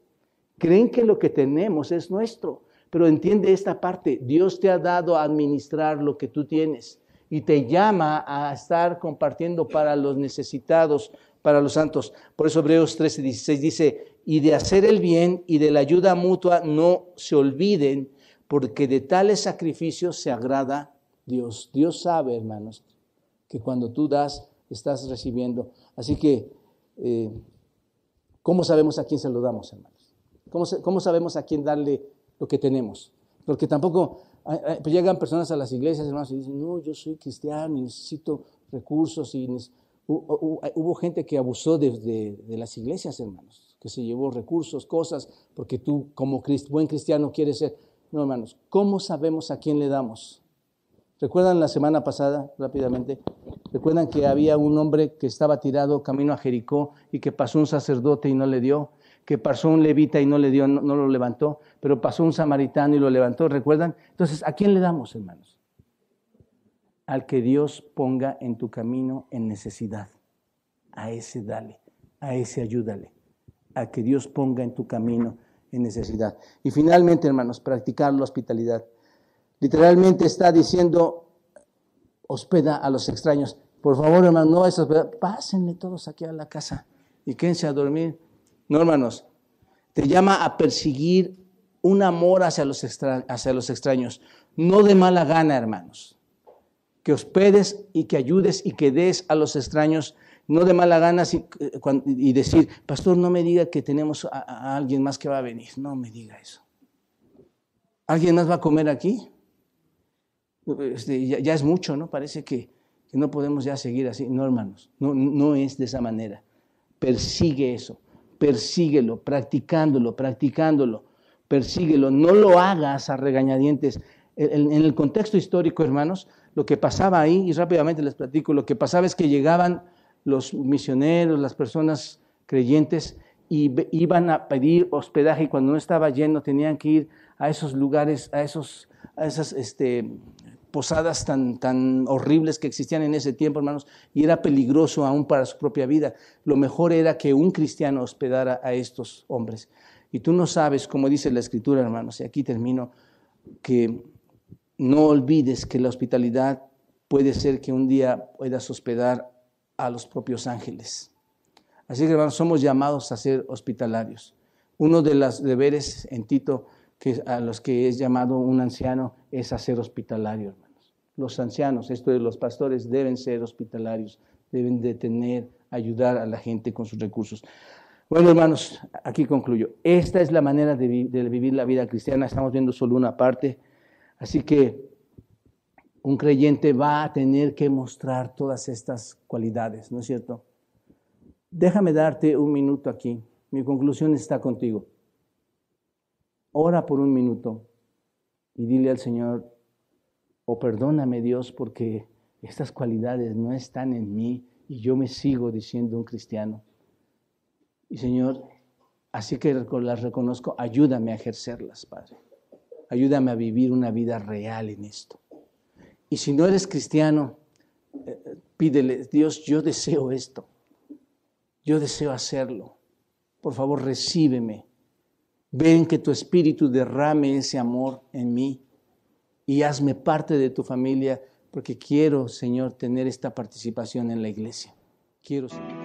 Creen que lo que tenemos es nuestro, pero entiende esta parte. Dios te ha dado a administrar lo que tú tienes y te llama a estar compartiendo para los necesitados, para los santos. Por eso Hebreos 13:16 dice, y de hacer el bien y de la ayuda mutua no se olviden, porque de tales sacrificios se agrada Dios. Dios sabe, hermanos, que cuando tú das, estás recibiendo. Así que, ¿cómo sabemos a quién se lo damos, hermanos? ¿Cómo sabemos a quién darle lo que tenemos? Porque tampoco pues llegan personas a las iglesias, hermanos, y dicen, no, yo soy cristiano y necesito recursos. Hubo gente que abusó de las iglesias, hermanos, que se llevó recursos, cosas, porque tú como buen cristiano quieres ser. No, hermanos, ¿cómo sabemos a quién le damos? ¿Recuerdan la semana pasada, rápidamente? ¿Recuerdan que había un hombre que estaba tirado camino a Jericó y que pasó un sacerdote y no le dio? Que pasó un levita y no le dio, no lo levantó, pero pasó un samaritano y lo levantó, ¿recuerdan? Entonces, ¿a quién le damos, hermanos? Al que Dios ponga en tu camino en necesidad. A ese dale, a ese ayúdale. Al que Dios ponga en tu camino en necesidad. Y finalmente, hermanos, practicar la hospitalidad. Literalmente está diciendo, hospeda a los extraños. Por favor, hermanos, no es hospedar. Pásenle todos aquí a la casa y quédense a dormir. No, hermanos, te llama a perseguir un amor hacia los extraños. No de mala gana, hermanos. Que hospedes y que ayudes y que des a los extraños, no de mala gana y decir, pastor, no me diga que tenemos a alguien más que va a venir. No me diga eso. ¿Alguien más va a comer aquí? Ya es mucho, ¿no? Parece que no podemos ya seguir así. No, hermanos, no es de esa manera. Persigue eso, persíguelo, practicándolo, persíguelo. No lo hagas a regañadientes. En el contexto histórico, hermanos, lo que pasaba ahí, y rápidamente les platico, lo que pasaba es que llegaban los misioneros, las personas creyentes, y iban a pedir hospedaje, y cuando no estaba lleno tenían que ir a esos lugares, a esas posadas tan horribles que existían en ese tiempo, hermanos, y era peligroso aún para su propia vida. Lo mejor era que un cristiano hospedara a estos hombres. Y tú no sabes, como dice la Escritura, hermanos, y aquí termino, que no olvides que la hospitalidad puede ser que un día puedas hospedar a los propios ángeles. Así que, hermanos, somos llamados a ser hospitalarios. Uno de los deberes en Tito, a los que es llamado un anciano, es a ser hospitalario, hermanos. Los ancianos, esto de los pastores, deben ser hospitalarios, deben de ayudar a la gente con sus recursos. Bueno, hermanos, aquí concluyo. Esta es la manera de vivir la vida cristiana. Estamos viendo solo una parte. Así que un creyente va a tener que mostrar todas estas cualidades, ¿no es cierto? Déjame darte un minuto aquí. Mi conclusión está contigo. Ora por un minuto y dile al Señor, perdóname, Dios, porque estas cualidades no están en mí y yo me sigo diciendo un cristiano. Y Señor, así que las reconozco, ayúdame a ejercerlas, Padre. Ayúdame a vivir una vida real en esto. Y si no eres cristiano, pídele, Dios, yo deseo esto. Yo deseo hacerlo. Por favor, recíbeme. Ven que tu Espíritu derrame ese amor en mí y hazme parte de tu familia, porque quiero, Señor, tener esta participación en la iglesia. Quiero, Señor.